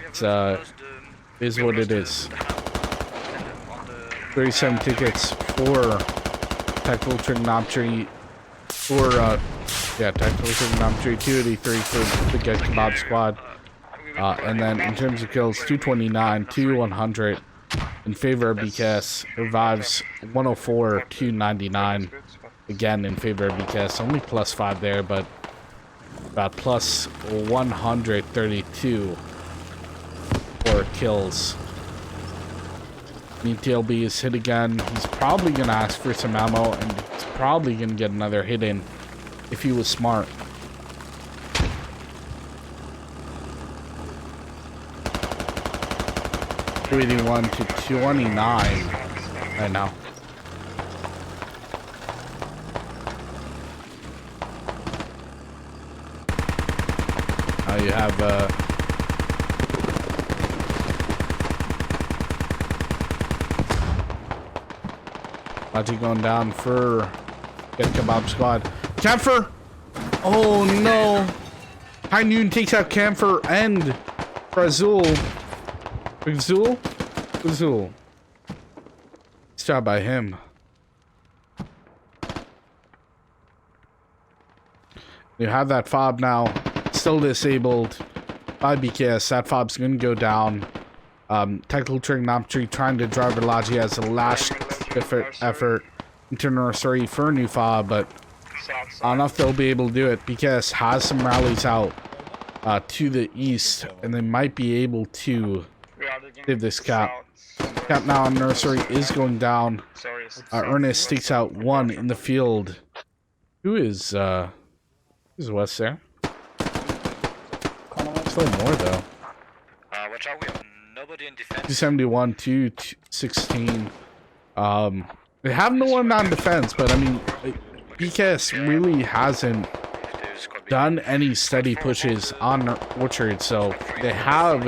B: it's is what it is. 37 tickets for tactical trigonometry for tactical trigonometry, 283 for the Baguette Kebab squad. And then in terms of kills, 229 to 100 in favor of BKS. Revives 104 to 99. Again in favor of BKS. Only +5 there, but about plus 132 for kills. TLB is hit again. He's probably gonna ask for some ammo, and he's probably gonna get another hit in if he was smart. $281 to 29 right now. Now you have Logic going down for Baguette Kebab squad. Camphor! Oh no! High Noon takes out Camphor and Brazul. Brazul? Nice job by him. You have that fob now. Still disabled by BKS. That fob's gonna go down. Tactical trigonometry trying to drive Logi as a last effort into nursery for a new fob, but I don't know if they'll be able to do it. BKS has some rallies out to the east, and they might be able to save this cap. Cap now on nursery is going down. Ernest stakes out one in the field. Who is west there? Still more though.
C: Watch out, we have nobody in defense.
B: 271 to 16. They have no one on defense, but I mean, BKS really hasn't done any steady pushes on Orchard, so they have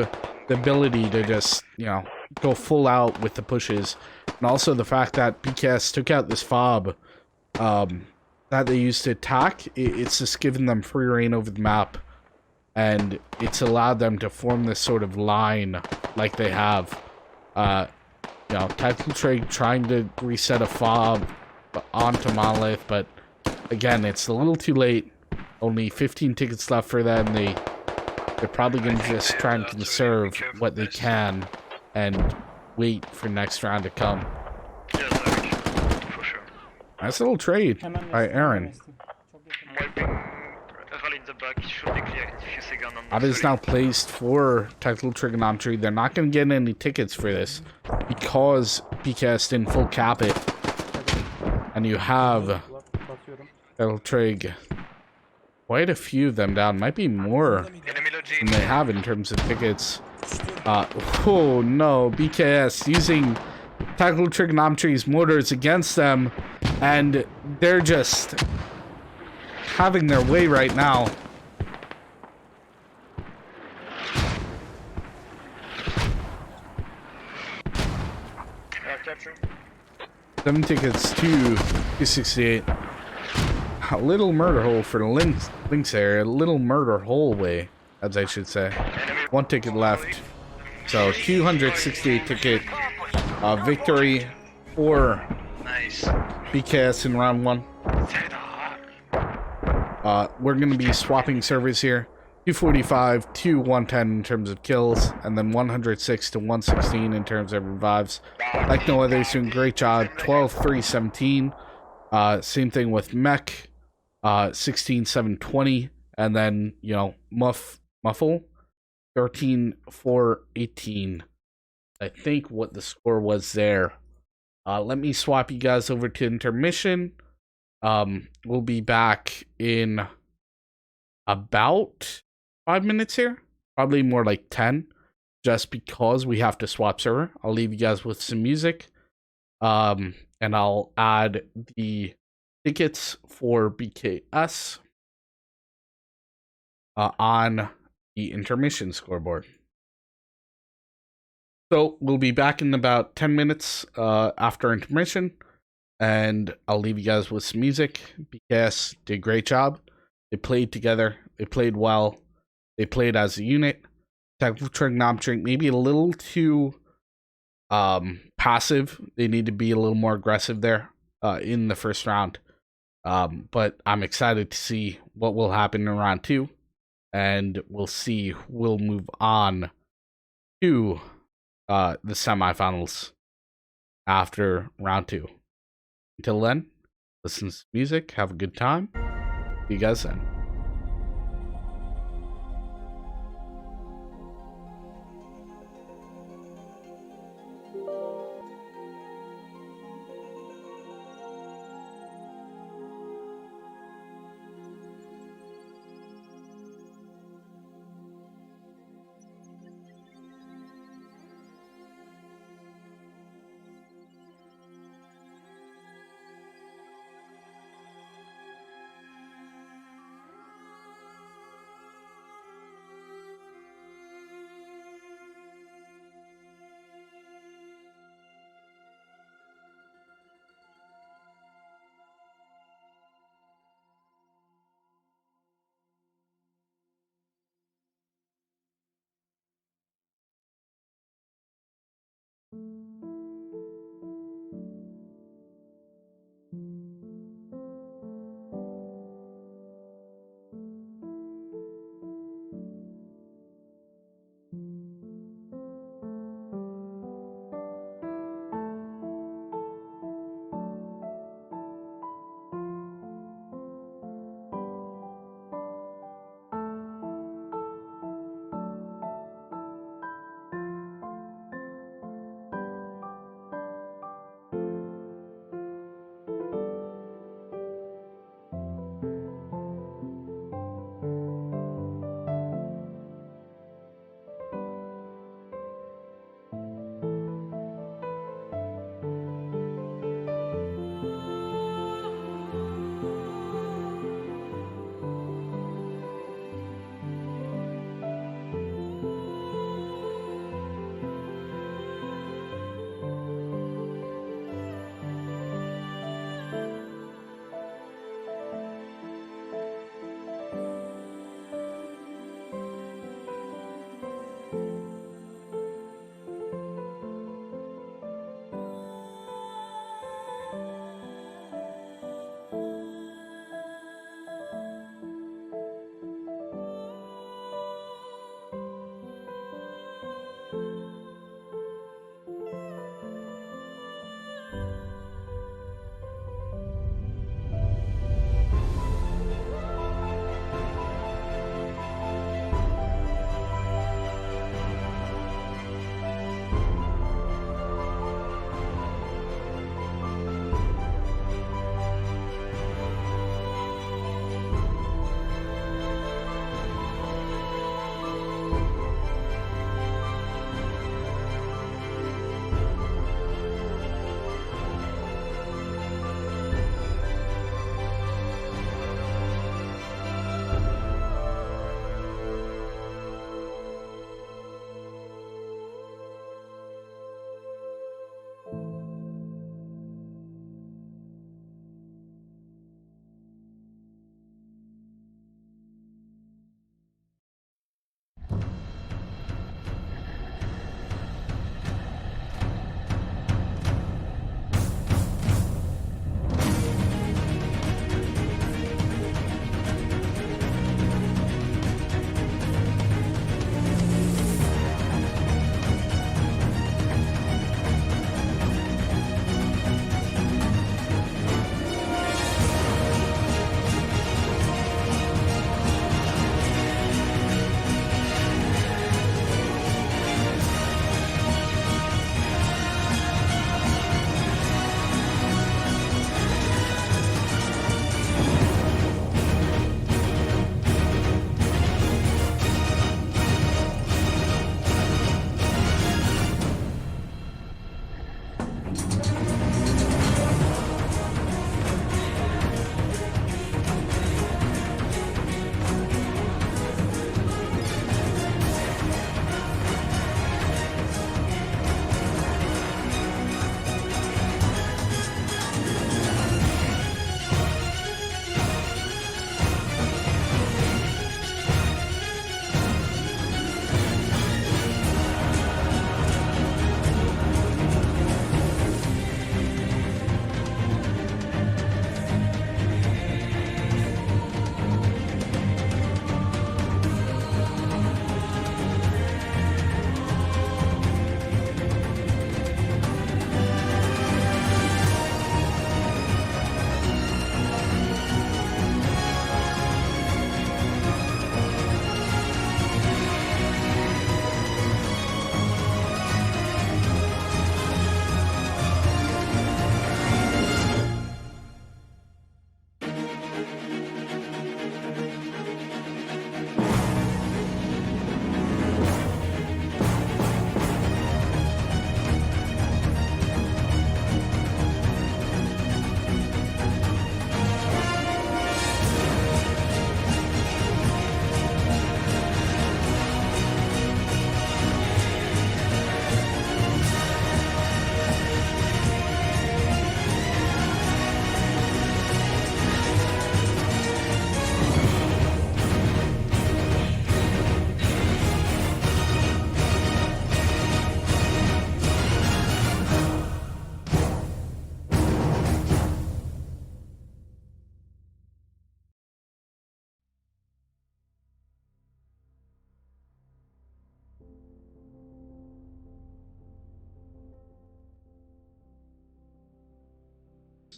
B: the ability to just, you know, go full out with the pushes. And also the fact that BKS took out this fob that they used to attack, it's just given them free reign over the map, and it's allowed them to form this sort of line like they have. You know, Tactical Trade trying to reset a fob onto Monolith, but again, it's a little too late. Only 15 tickets left for them. They're probably going to just try and conserve what they can and wait for next round to come.
A: For sure.
B: Nice little trade by Aaron.
A: Wiping rally in the back should be clear. few seconds on
B: That is now placed for technical trigonometry. They're not going to get any tickets for this because PCast didn't full cap it. And you have technical trig. Quite a few of them down. Might be more
C: Enemy
B: than they have in terms of tickets. Oh no, BKS using technical trigonometry's mortars against them, and they're just having their way right now.
F: Capture.
B: 7 tickets to 268. A little murder hole for the links area. A little murder hallway, as I should say. 1 ticket left. So 268 ticket victory for
D: Nice.
B: BKS in round 1. We're going to be swapping servers here. 245 to 110 in terms of kills, and then 106 to 116 in terms of revives. Like no other, he's doing a great job. 12, 3, 17. Same thing with Mech. 16, 7, 20. And then, you know, Muffle. 13, 4, 18. I think what the score was there. Let me swap you guys over to intermission. We'll be back in about 5 minutes here. Probably more like 10. Just because we have to swap server. I'll leave you guys with some music. And I'll add the tickets for BKS on the intermission scoreboard. So we'll be back in about 10 minutes after intermission, and I'll leave you guys with some music. BKS did a great job. They played together. They played well. They played as a unit. Technical trigonometry maybe a little too passive. They need to be a little more aggressive there in the first round. But I'm excited to see what will happen in round 2. And we'll see who will move on to the semifinals after round 2. Until then, listen to music, have a good time. See you guys then.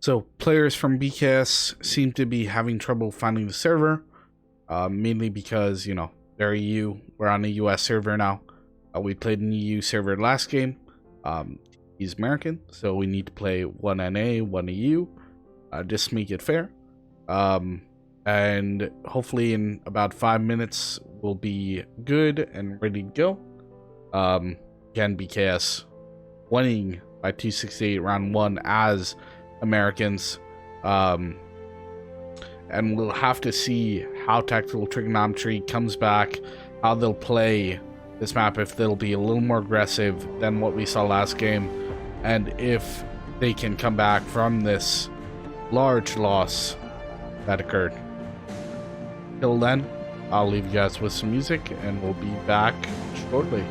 B: So players from BKS seem to be having trouble finding the server, mainly because, you know, they're EU. We're on a US server now. We played an EU server last game. He's American, so we need to play one NA, one EU, just to make it fair. And hopefully in about 5 minutes we'll be good and ready to go. Again, BKS winning by 268 round 1 as Americans. And we'll have to see how Tactical Trigonometry comes back, how they'll play this map, if they'll be a little more aggressive than what we saw last game, and if they can come back from this large loss that occurred. Till then, I'll leave you guys with some music, and we'll be back shortly.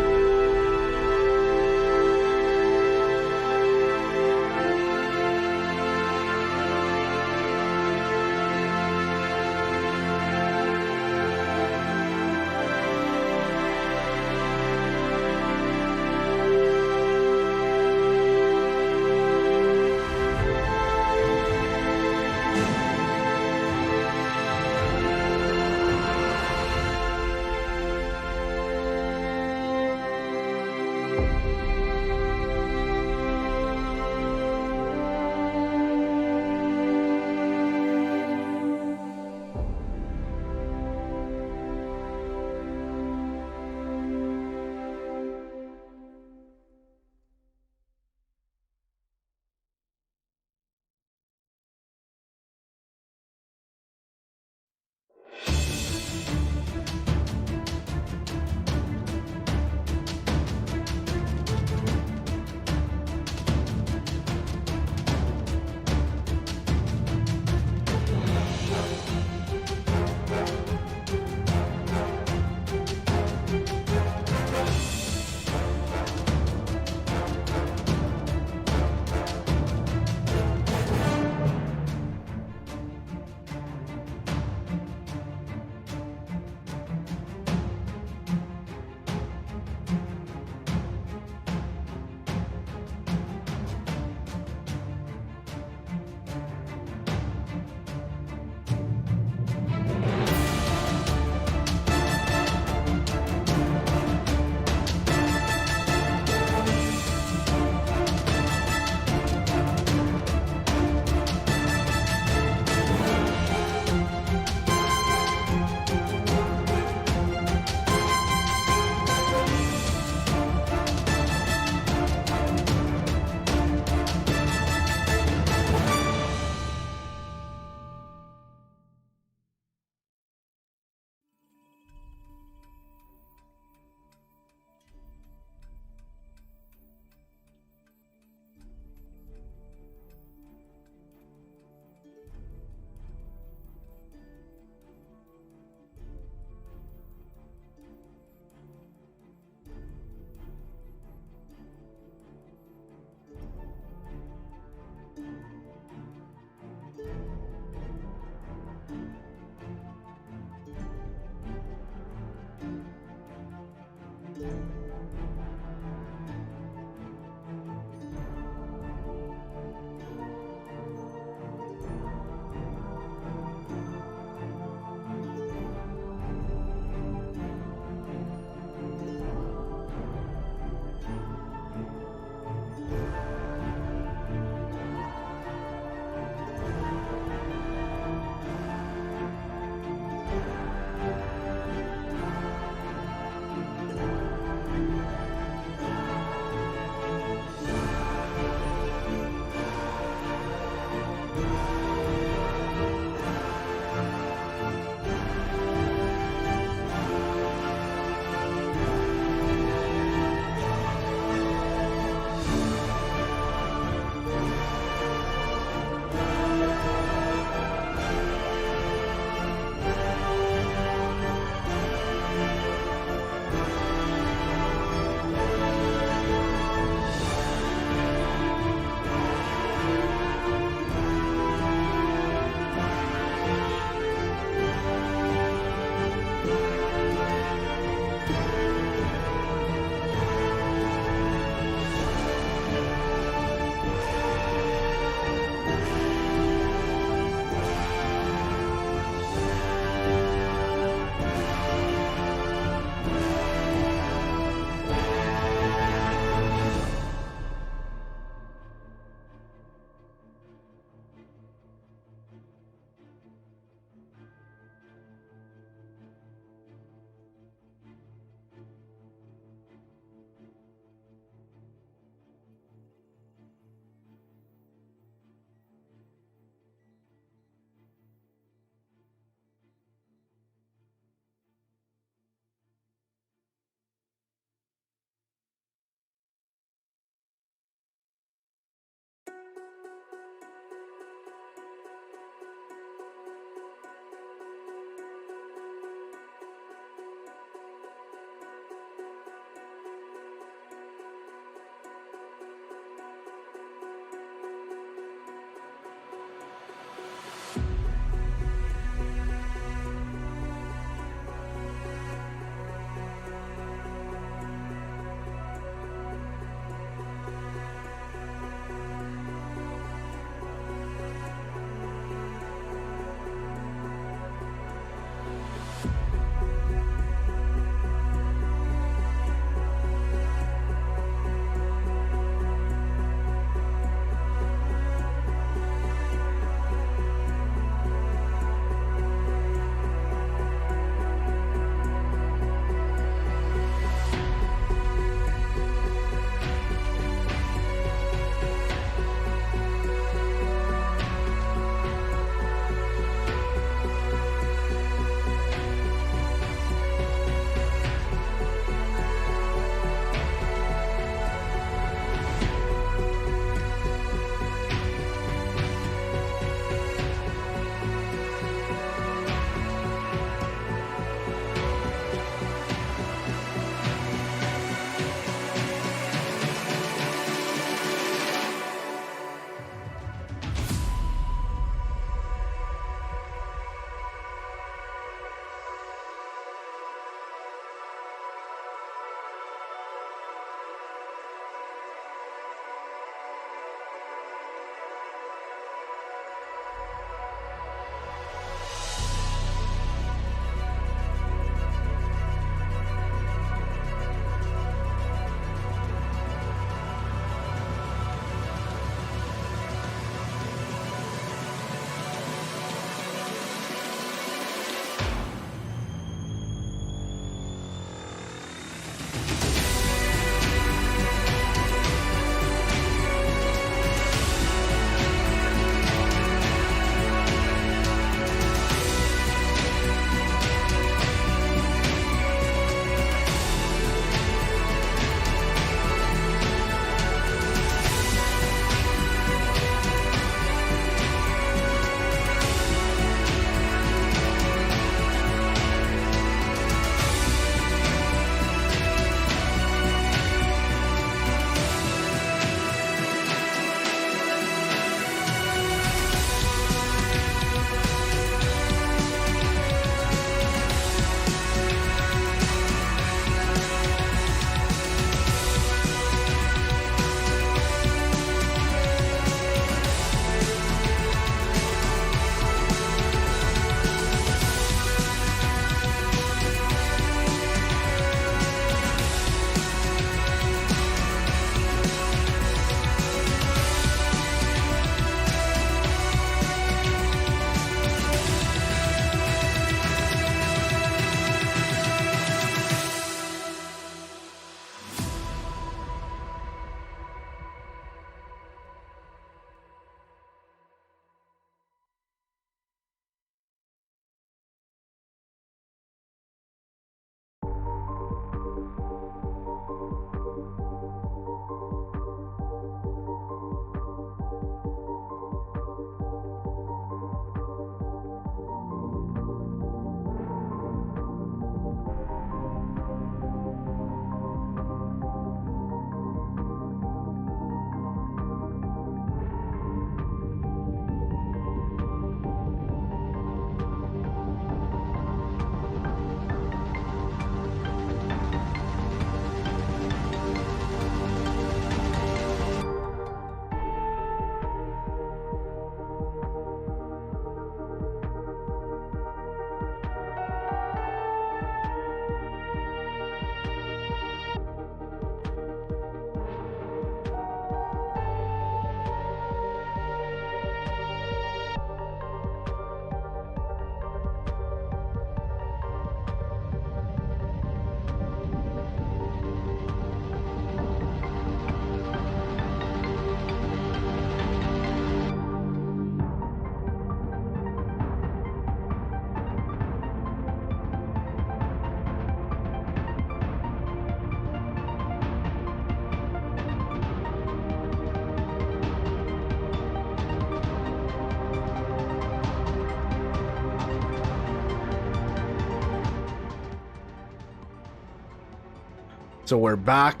B: So we're back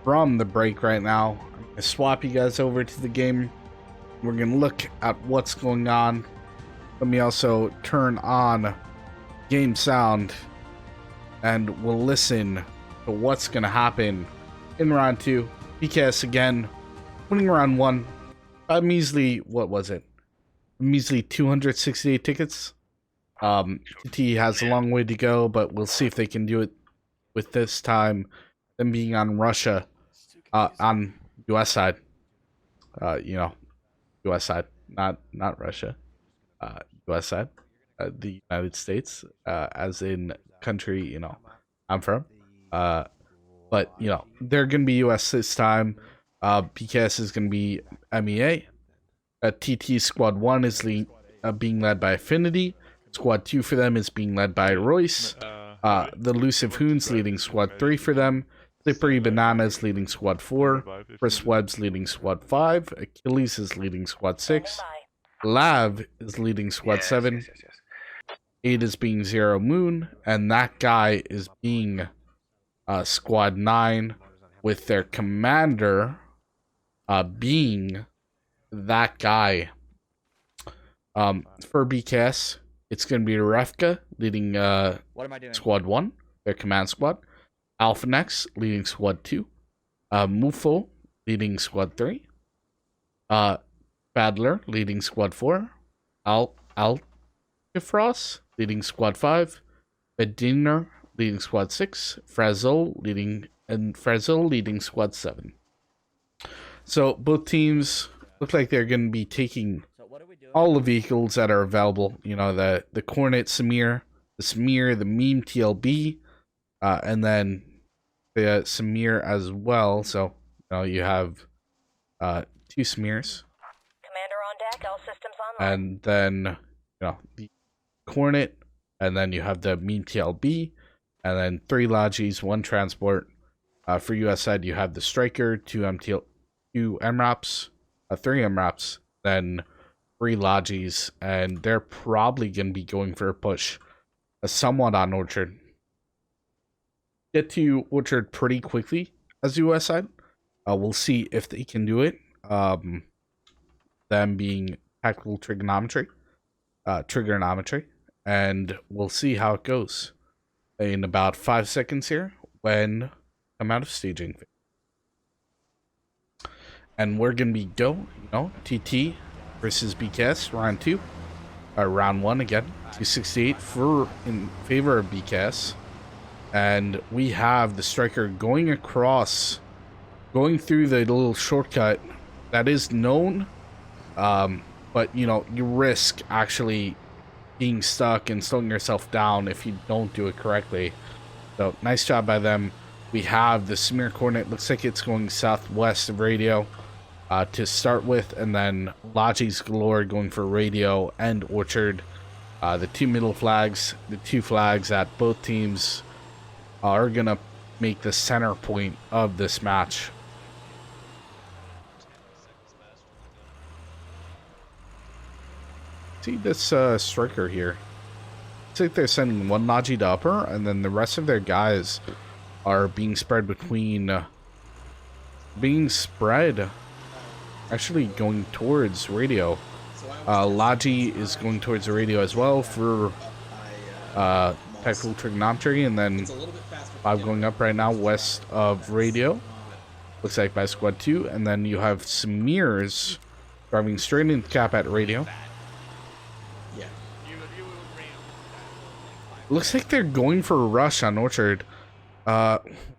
B: from the break right now. I'm gonna swap you guys over to the game. We're gonna look at what's going on. Let me also turn on game sound and we'll listen to what's gonna happen in round 2. BKS again, winning round 1 by measly, what was it? Measly 268 tickets. TT has a long way to go, but we'll see if they can do it with this time them being on Russia, on US side. You know, US side, not Russia. US side, the United States, as in country, you know, I'm from. But you know, they're gonna be US this time. PKS is gonna be MEA. TT Squad 1 is being led by Affinity. Squad 2 for them is being led by Royce. The Elusive Hoons leading Squad 3 for them. Slippery Bananas leading Squad 4. Chris Webb's leading Squad 5. Achilles is leading Squad 6. Lav is leading Squad 7. 8 is being Zero Moon. And that guy is being Squad 9, with their commander being that guy. For BKS, it's going to be Refka leading Squad 1, their command squad. Alpha Nex leading Squad 2. Mufo leading Squad 3. Badler leading Squad 4. Alkifros leading Squad 5. Bediner leading Squad 6. Frazzle leading Squad 7. So both teams look like they're going to be taking all the vehicles that are available. You know, the Cornet Samir, the Meme TLB, and then the Samir as well. So you know, you have 2 Samirs.
I: Commander on deck, all systems online.
B: And then you know, the Cornet, and then you have the Meme TLB, and then 3 Logis, 1 transport. For US side, you have the Striker, 2 MRAPs, 3 MRAPs, then 3 Logis, and they're probably going to be going for a push somewhat on Orchard. Get to Orchard pretty quickly as US side. We'll see if they can do it. Them being tactical trigonometry, and we'll see how it goes in about 5 seconds here when I'm out of staging. And we're gonna be TT versus BKS round 2, round 1 again, 268 in favor of BKS, and we have the Striker going through the little shortcut that is known, but you know, you risk actually being stuck and slowing yourself down if you don't do it correctly. So nice job by them. We have the Samir coordinate, looks like it's going southwest of radio to start with, and then Logis galore going for radio and Orchard. The 2 middle flags, the 2 flags that both teams are gonna make the center point of this match. See this Striker here. It's like they're sending 1 Logi to upper, and then the rest of their guys are being spread between actually going towards radio. Logi is going towards the radio as well for tactical trigonometry, and then 5 going up right now west of radio, looks like by Squad 2, and then you have Samirs driving straight into cap at radio. Looks like they're going for a rush on Orchard.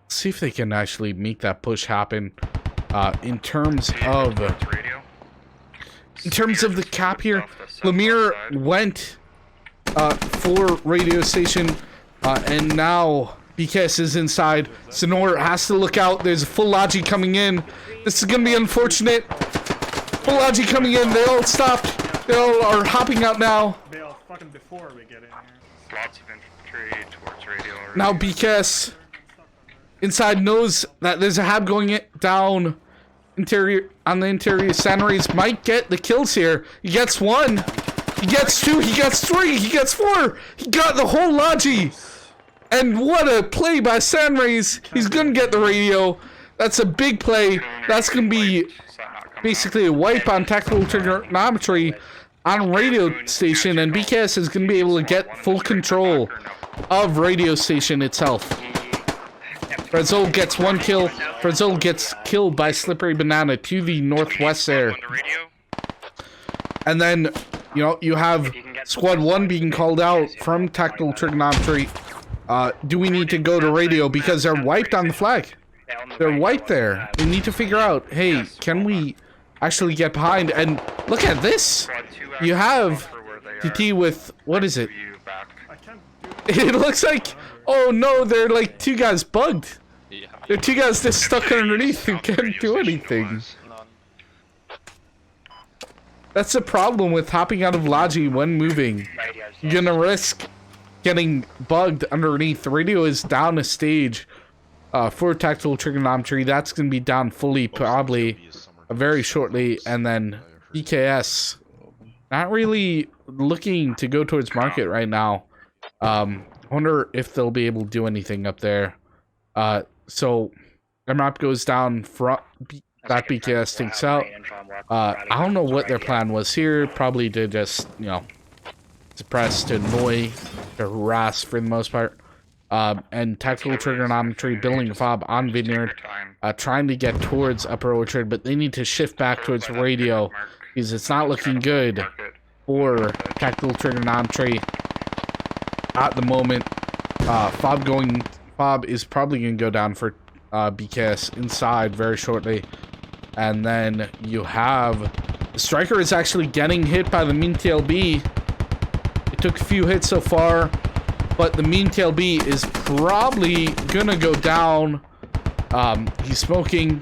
B: See if they can actually make that push happen. In terms of the cap here, Lemire went for radio station, and now BKS is inside. Sonor has to look out. There's a full Logi coming in. This is gonna be unfortunate. Full Logi coming in. They all stopped. They all are hopping out now.
J: They all fucking before we get in here.
A: Lots of infantry towards radio already.
B: Now BKS inside knows that there's a hab going down interior on the interior. Sanrays might get the kills here. He gets 1. He gets 2. He gets 3. He gets 4. He got the whole Logi. And what a play by Sunrays. He's gonna get the radio. That's a big play. That's gonna be basically a wipe on tactical trigonometry on radio station, and BKS is gonna be able to get full control of radio station itself. Fredzol gets 1 kill. Fredzol gets killed by Slippery Banana to the northwest there. And then, you know, you have Squad 1 being called out from tactical trigonometry. Do we need to go to radio because they're wiped on the flag? They're wiped there. We need to figure out, hey, can we actually get behind? And look at this. You have TT with, what is it? It looks like, oh no, they're like 2 guys bugged. They're 2 guys just stuck underneath who can't do anything. That's the problem with hopping out of Logi when moving. You're gonna risk getting bugged underneath. The radio is down a stage for tactical trigonometry. That's gonna be down fully probably very shortly, and then BKS not really looking to go towards market right now. Wonder if they'll be able to do anything up there. So MRAP goes down front. That BKS takes out. I don't know what their plan was here. Probably to just, you know, suppress, to annoy, to harass for the most part. And tactical trigonometry building a fob on Vineyard, trying to get towards Upper Orchard, but they need to shift back towards radio because it's not looking good for tactical trigonometry at the moment. Fob is probably going to go down for BKS inside very shortly. And then you have the Striker is actually getting hit by the Mean Tail B. It took a few hits so far, but the Mean Tail B is probably gonna go down. He's smoking.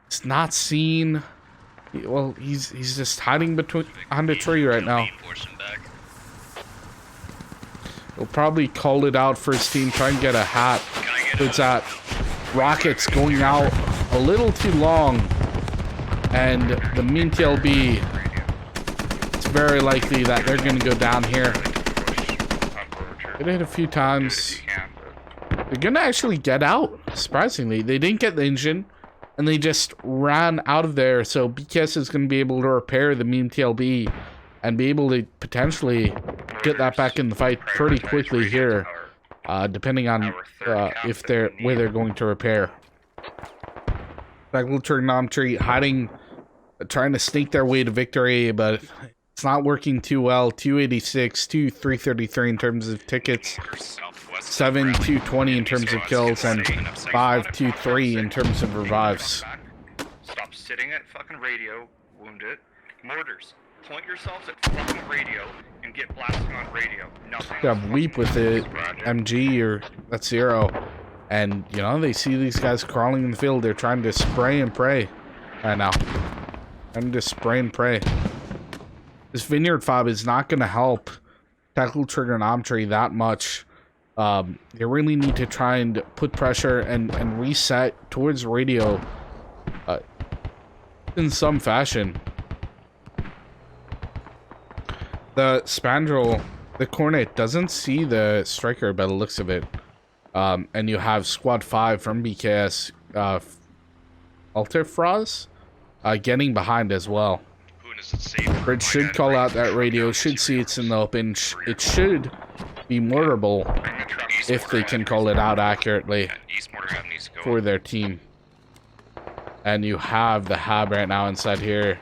B: It's not seen. Well, he's just hiding behind a tree right now. He'll probably call it out for his team, try and get a hat. It's that rockets going out a little too long, and the Mean Tail B, it's very likely that they're going to go down here. It hit a few times. They're going to actually get out, surprisingly. They didn't get the engine, and they just ran out of there, so BKS is going to be able to repair the Mean Tail B and be able to potentially get that back in the fight pretty quickly here, depending on if where they're going to repair. Tactical trigonometry hiding, trying to sneak their way to victory, but it's not working too well. 286 to 333 in terms of tickets, 7 to 20 in terms of kills, and 5 to 3 in terms of revives.
A: Stop sitting at fucking radio, wound it. Mortars, point yourselves at fucking radio and get blasting on radio. Nothing.
B: You have Weep with the MG, or that's 0. And, you know, they see these guys crawling in the field. They're trying to spray and pray right now. Trying to spray and pray. This Vineyard fob is not going to help tactical trigonometry that much. They really need to try and put pressure and reset towards radio in some fashion. The Spandrel, the Cornet, doesn't see the Striker by the looks of it. And you have Squad 5 from BKS, Alterfraz, getting behind as well. Bridge should call out that radio, should see it's in the open. It should be mortarable if they can call it out accurately for their team. And you have the Hab right now inside here.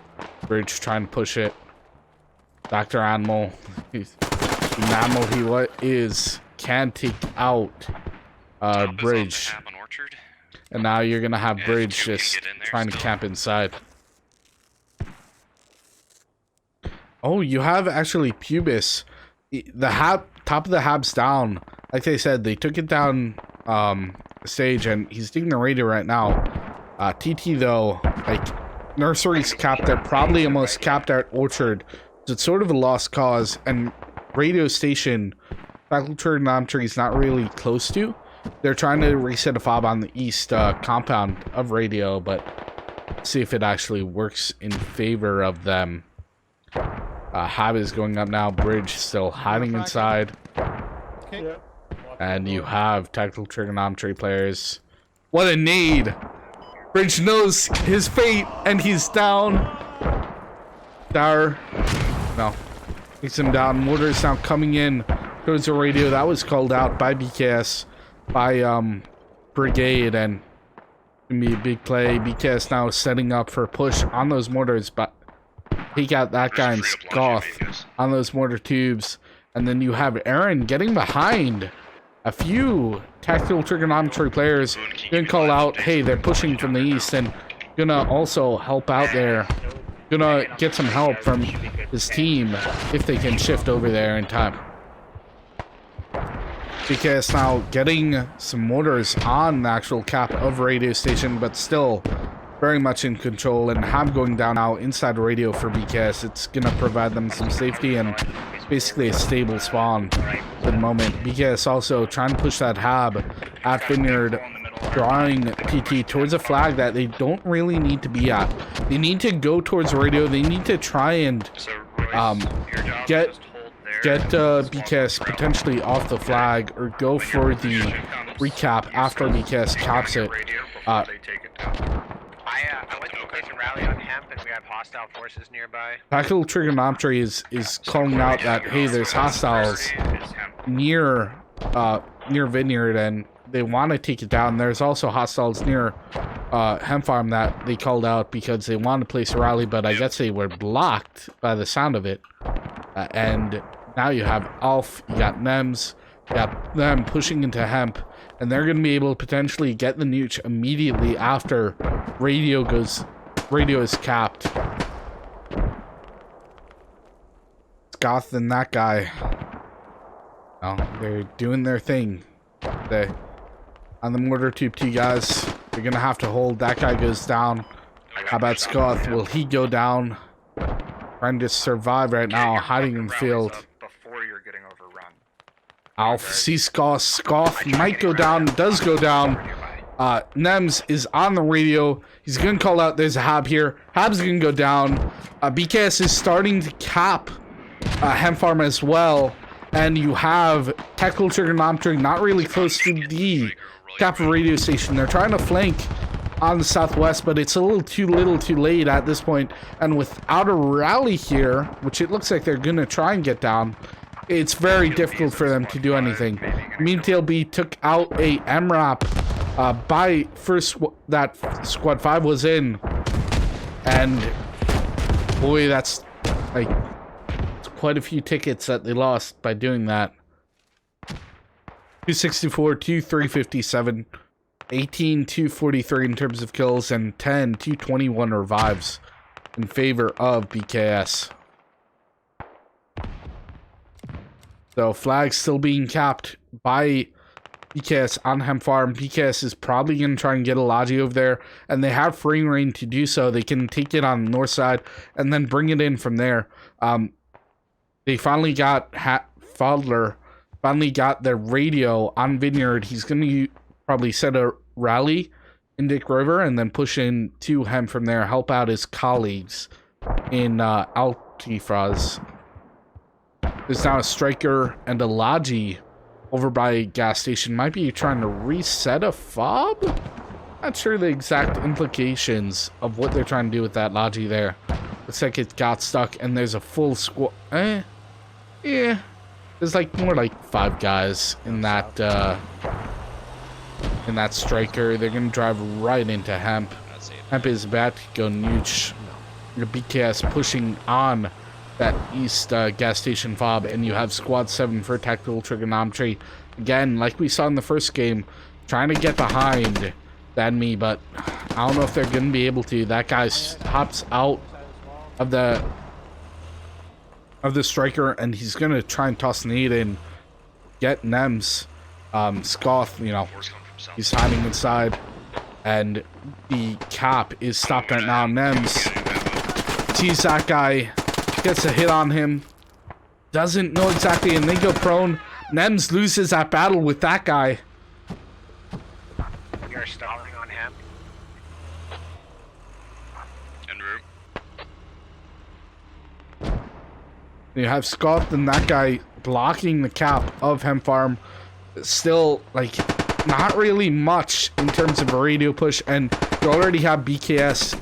B: Bridge trying to push it. Dr. Animal, the animal he can take out Bridge. And now you're gonna have Bridge just trying to camp inside. Oh, you have actually Pubis. The top of the Hab's down. Like they said, they took it down stage, and he's digging the radio right now. TT though, like, Nursery's capped there, probably almost capped at Orchard. So it's sort of a lost cause, and radio station, Tactical Trigonometry is not really close to. They're trying to reset a fob on the east compound of radio, but see if it actually works in favor of them. Hab is going up now. Bridge still hiding inside.
J: Okay. Yeah.
B: And you have tactical trigonometry players. What a nade! Bridge knows his fate, and he's down. Dower. No. Takes him down. Mortar's now coming in towards the radio. That was called out by BKS, by Brigade, and gonna be a big play. BKS now setting up for a push on those mortars, but he got that guy in Scoth on those mortar tubes. And then you have Aaron getting behind a few tactical trigonometry players. Gonna call out, hey, they're pushing from the east, and gonna also help out there. Gonna get some help from his team if they can shift over there in time. BKS now getting some mortars on the actual cap of radio station, but still very much in control, and Hab going down now inside radio for BKS. It's gonna provide them some safety and basically a stable spawn for the moment. BKS also trying to push that Hab at Vineyard, drawing PT towards a flag that they don't really need to be at. They need to go towards radio. They need to try and get BKS potentially off the flag, or go for the recap after BKS caps it.
H: I went to a place and rally on hemp, and we have hostile forces nearby.
B: Tactical trigonometry is calling out that, hey, there's hostiles near Vineyard, and they want to take it down. There's also hostiles near hemp farm that they called out because they wanted to place a rally, but I guess they were blocked by the sound of it. And now you have Alf, you got Nems, you got them pushing into hemp, and they're going to be able to potentially get the nooch immediately after radio is capped. Scoth and that guy, oh, they're doing their thing. They on the mortar tube T guys, they're gonna have to hold. That guy goes down. How about Scoth? Will he go down? Trying to survive right now, hiding in the field.
A: Before you're getting overrun.
B: Alf sees Scoth. Scoth might go down, does go down. Nems is on the radio. He's gonna call out, there's a Hab here. Hab's gonna go down. BKS is starting to cap hemp farm as well. And you have tactical trigonometry not really close to the cap of radio station. They're trying to flank on the southwest, but it's a little too late at this point. And without a rally here, which it looks like they're gonna try and get down, it's very difficult for them to do anything. Mean TLB took out a MRAP by first that squad 5 was in, and boy, that's like quite a few tickets that they lost by doing that. 264 to 357, 18 to 43 in terms of kills, and 10 to 21 revives in favor of BKS. So flag still being capped by BKS on hemp farm. BKS is probably going to try and get a Logi over there, and they have free reign to do so. They can take it on the north side and then bring it in from there. They finally got Fodler finally got their radio on Vineyard. He's going to probably set a rally in Dick River and then push in to hemp from there, help out his colleagues in Altifraz. There's now a striker and a Logi over by gas station. Might be trying to reset a fob? Not sure the exact implications of what they're trying to do with that Logi there. Looks like it got stuck, and there's a full squad. Yeah. There's like more like 5 guys in that striker. They're gonna drive right into hemp. Hemp is about to go nooch. The BKS pushing on that east gas station fob, and you have squad 7 for tactical trigonometry. Again, like we saw in the first game, trying to get behind the enemy, but I don't know if they're gonna be able to. That guy hops out of the striker, and he's gonna try and toss nade in, get Nems. Scoth, you know, he's hiding inside, and the cap is stopped right now. Nems sees that guy, gets a hit on him, doesn't know exactly, and they go prone. Nems loses that battle with that guy.
H: We are stalling on hemp. En route.
B: You have Scott and that guy blocking the cap of hemp farm. still, like, not really much in terms of a radio push, and you already have BKS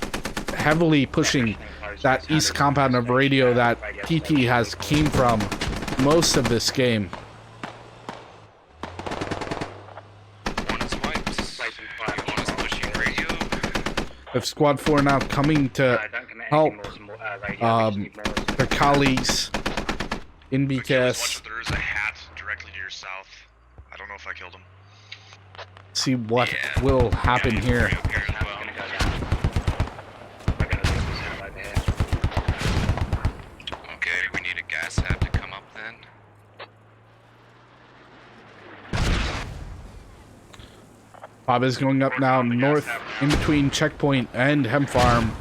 B: heavily pushing that east compound of radio that TT has came from most of this game. If Squad 4 now coming to help their colleagues in BKS.
C: There is a hat directly to your south. I don't know if I killed him.
B: See what will happen here.
C: Okay, we need a gas hab to come up then.
B: Bob is going up now north in between Checkpoint and Hemp Farm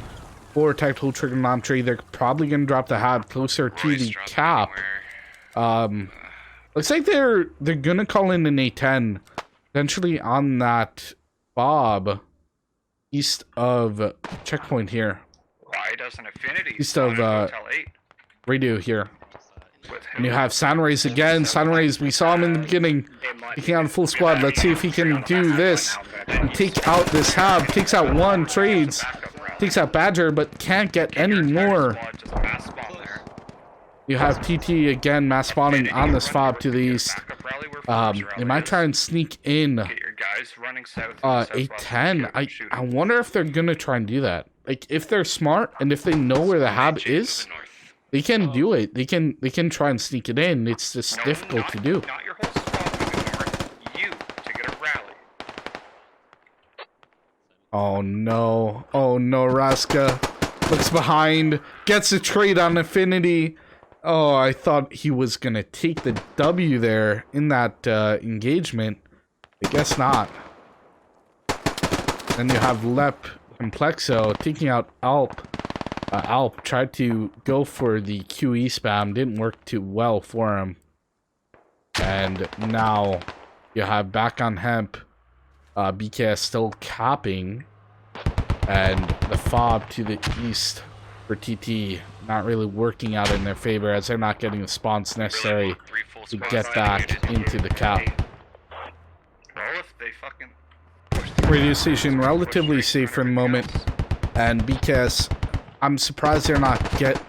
B: for tactical trigonometry. They're probably going to drop the hab closer to the cap. Looks like they're going to call in an A10 potentially on that Bob east of Checkpoint here.
A: Why doesn't Affinity
B: East of radio here. And you have Sunrays again. Sunrays, we saw him in the beginning. Taking out a full squad. Let's see if he can do this. And take out this hab. Takes out one, trades. Takes out Badger, but can't get any more. You have TT again mass spawning on this fob to the east. They might try and sneak in A10. I wonder if they're gonna try and do that. Like, if they're smart and if they know where the hab is, they can do it. They can try and sneak it in. It's just difficult to do.
A: Not your whole squad moving north. You to get a rally.
B: Oh no. Oh no, Raska looks behind. Gets a trade on Affinity. Oh, I thought he was gonna take the W there in that engagement. I guess not. Then you have Lep Complexo taking out Alp. Alp tried to go for the QE spam, didn't work too well for him. And now you have back on Hemp, BKS still capping, and the fob to the east for TT not really working out in their favor as they're not getting the spawns necessary to get back into the cap.
A: Well, if they fucking
B: Radio station relatively safe for the moment, and BKS, I'm surprised they're not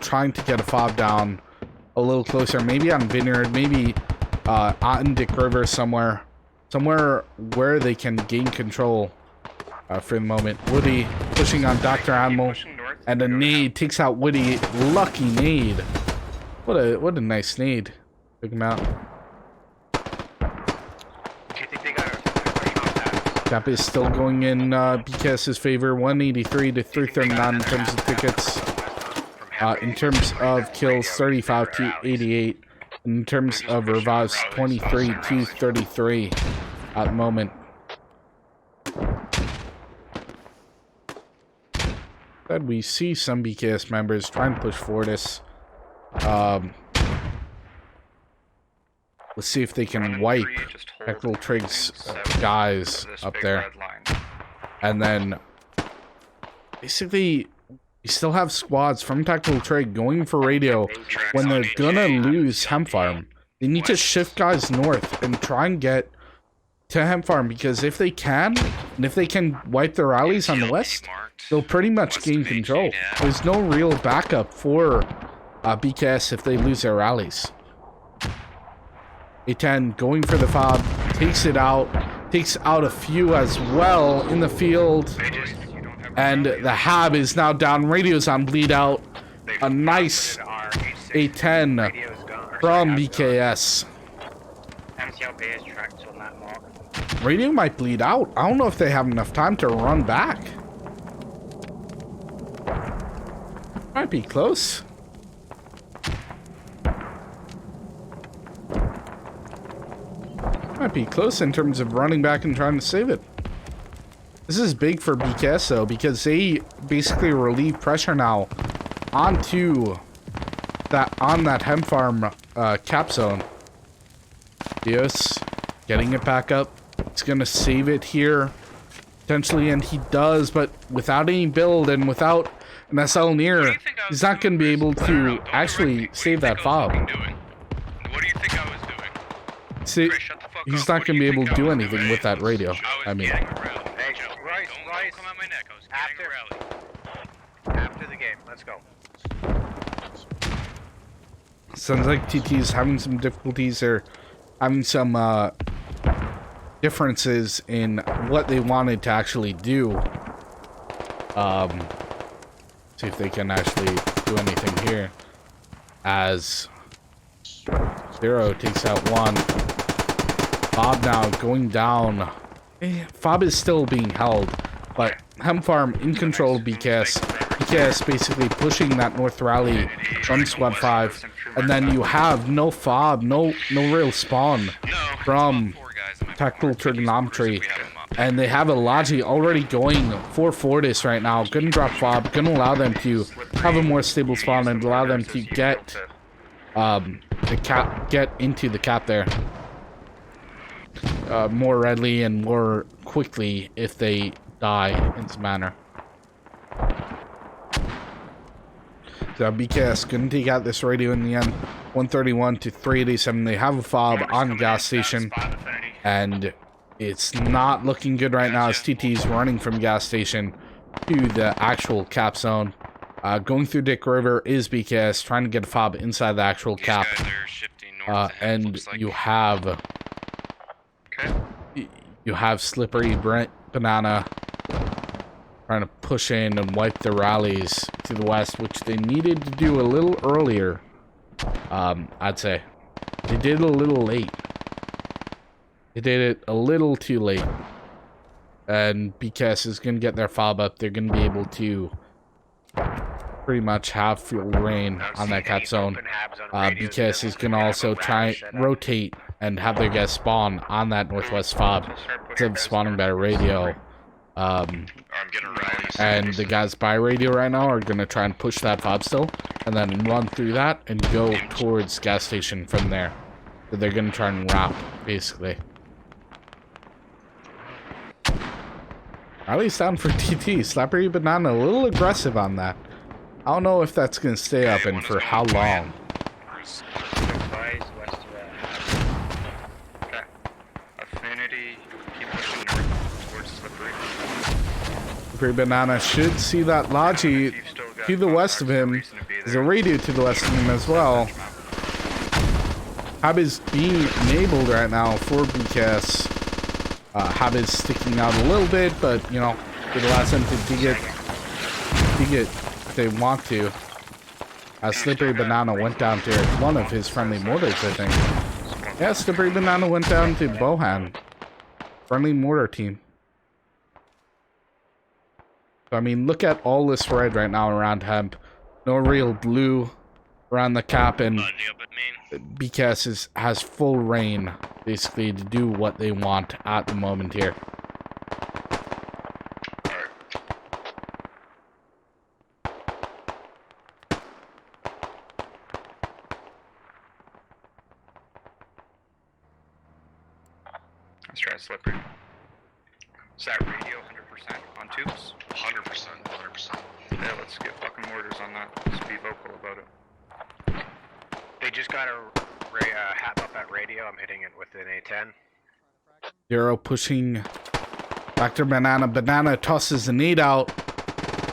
B: trying to get a fob down a little closer. Maybe on Vineyard, maybe on Dick River somewhere where they can gain control for the moment. Woody pushing on Dr. Animal, and a nade takes out Woody. Lucky nade. What a nice nade. Took him out. Cap is still going in BKS's favor, 183 to 339 in terms of tickets. In terms of kills, 35 to 88. In terms of revives, 23 to 33 at the moment. But we see some BKS members trying to push Fortis. Let's see if they can wipe Tactical Trig's guys up there. And then, basically, you still have squads from Tactical Trig going for radio when they're gonna lose Hemp Farm. They need to shift guys north and try and get to Hemp Farm, because if they can, and if they can wipe their rallies on the west, they'll pretty much gain control. There's no real backup for BKS if they lose their rallies. A10 going for the fob, takes it out, takes out a few as well in the field, and the hab is now down. Radio's on bleed out. A nice A10 from BKS. Radio might bleed out. I don't know if they have enough time to run back. Might be close. Might be close in terms of running back and trying to save it. This is big for BKS though, because they basically relieve pressure now onto that Hemp Farm cap zone. Dios getting it back up. It's gonna save it here potentially, and he does, but without any build and without an SL near, he's not gonna be able to actually save that fob.
C: What do you think I was doing?
B: See, he's not going to be able to do anything with that radio. I mean,
H: Hey, Royce,
A: Come on my neck. I was
H: after,
A: getting a rally.
H: after the game, let's go.
B: sounds like TT's having some difficulties or having some differences in what they wanted to actually do. See if they can actually do anything here. As Zero takes out one. Fob now going down. Fob is still being held, but Hem Farm in control of BKS. BKS basically pushing that North Rally from Squad 5. And then you have no Fob, no real spawn from Tactical Triggernometry. And they have a Logi already going for Fortis right now. Gonna drop Fob, gonna allow them to have a more stable spawn and allow them to get get into the cap there more readily and more quickly if they die in this manner. So BKS gonna take out this radio in the end. 131 to 387. They have a Fob on gas station, and it's not looking good right now as TT's running from gas station to the actual cap zone. Going through Dick River is BKS trying to get a Fob inside the actual cap. And you have Slippery Banana trying to push in and wipe the rallies to the west, which they needed to do a little earlier. I'd say they did it a little late. They did it a little too late. And BKS is going to get their Fob up. They're going to be able to pretty much have full rain on that cap zone. BKS is going to also try rotate and have their guys spawn on that northwest Fob instead of spawning by radio. And the guys by radio right now are going to try and push that Fob still and then run through that and go towards gas station from there. So they're going to try and wrap, basically. Rally's down for TT. Slappery Banana a little aggressive on that. I don't know if that's going to stay up and for how long.
A: Affinity, keep pushing north towards Slippery.
B: Slippery Banana should see that Logi to the west of him. There's a radio to the west of him as well. Hab is being enabled right now for BKS. Hab is sticking out a little bit, but you know, it allows them to dig it if they want to. Slippery Banana went down to one of his friendly mortars, I think. Yeah, Slippery Banana went down to Bohan. Friendly mortar team. So, I mean, look at all this red right now around Hemp. No real blue around the cap, and BKS has full reign, basically, to do what they want at the moment here.
A: Let's try Slippery. Is that radio 100% on tubes?
G: 100%.
A: Yeah, let's get fucking mortars on that. Let's be vocal about it.
H: They just got a hap up at radio. I'm hitting it with an A10.
B: Zero pushing back to Banana. Banana tosses a nade out.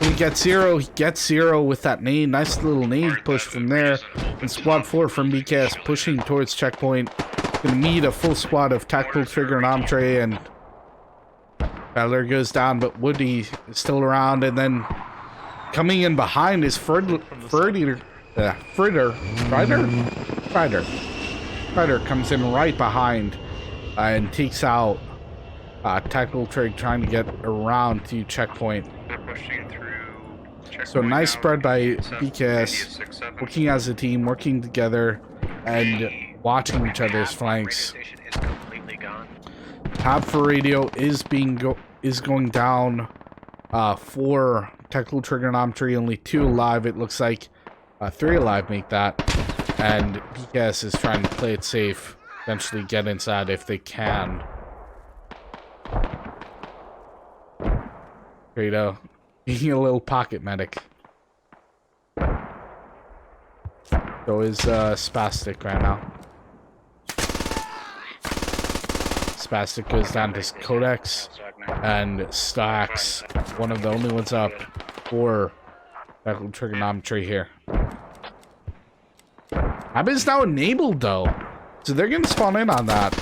B: He gets Zero. He gets Zero with that nade. Nice little nade push from there. And squad 4 from BKS pushing towards checkpoint. Gonna meet a full squad of Tactical Triggernometry, and Battler goes down, but Woody is still around, and then coming in behind is Fritter comes in right behind and takes out Tactical Trig, trying to get around to checkpoint.
A: They're pushing through checkpoint.
B: So nice
A: now.
B: spread by
A: It's
B: BKS,
A: 6-7.
B: working as a team, working together, and watching each other's flanks.
H: Radio station is completely gone.
B: Tab for radio is going down for Tactical Triggernometry. Only 2 alive, it looks like. 3 alive make that. And BKS is trying to play it safe. Eventually get inside if they can. Rado being a little pocket medic. So is Spastic right now. Spastic goes down to Codex, and Stacks, one of the only ones up for Triggernometry here. Hab is now enabled though, so they're gonna spawn in on that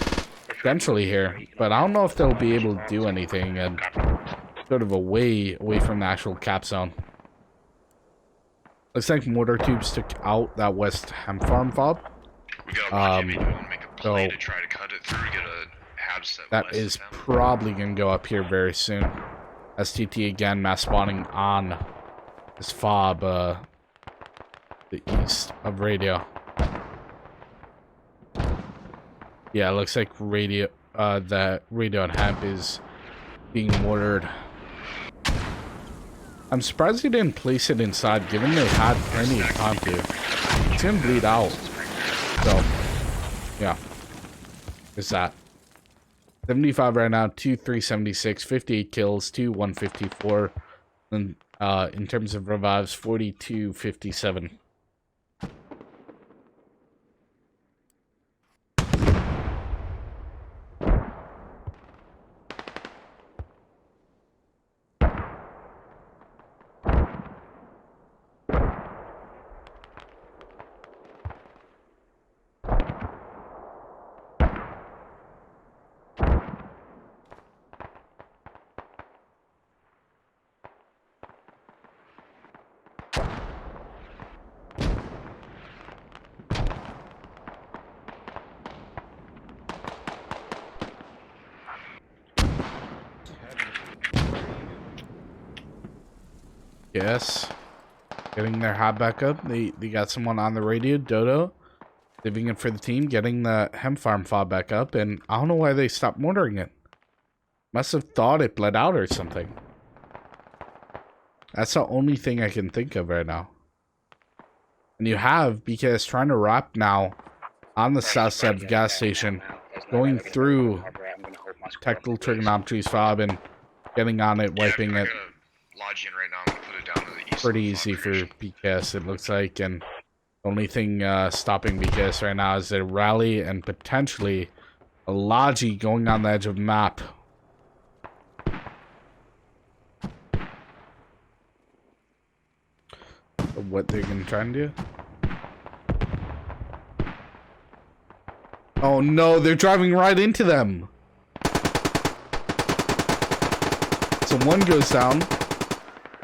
B: eventually here, but I don't know if they'll be able to do anything and sort of away from the actual cap zone. Looks like mortar tubes took out that West Hem Farm fob. So
C: to try to cut it through, get a hab set
B: that is probably gonna go up here very soon. STT again, mass spawning on this fob, the east of radio. Yeah, it looks like radio, the radio and hemp is being mortared. I'm surprised he didn't place it inside, given they had plenty of time to. It's gonna bleed out. So, yeah. It's that. 75 right now, 376, 58 kills, 154. And in terms of revives, 57. Yes. Getting their hot back up. They got someone on the radio, Dodo. Leaving it for the team, getting the hemp farm fob back up, and I don't know why they stopped mortaring it. Must have thought it bled out or something. That's the only thing I can think of right now. And you have BKS trying to wrap now on the south side of the gas station, going through Technical Triggernometry's fob and getting on it, wiping it.
C: Right now, I'm gonna put it down to the east.
B: Pretty easy for BKS, it looks like, and the only thing stopping BKS right now is a rally and potentially a Logi going on the edge of the map. What they're gonna try and do? Oh no, they're driving right into them. So one goes down.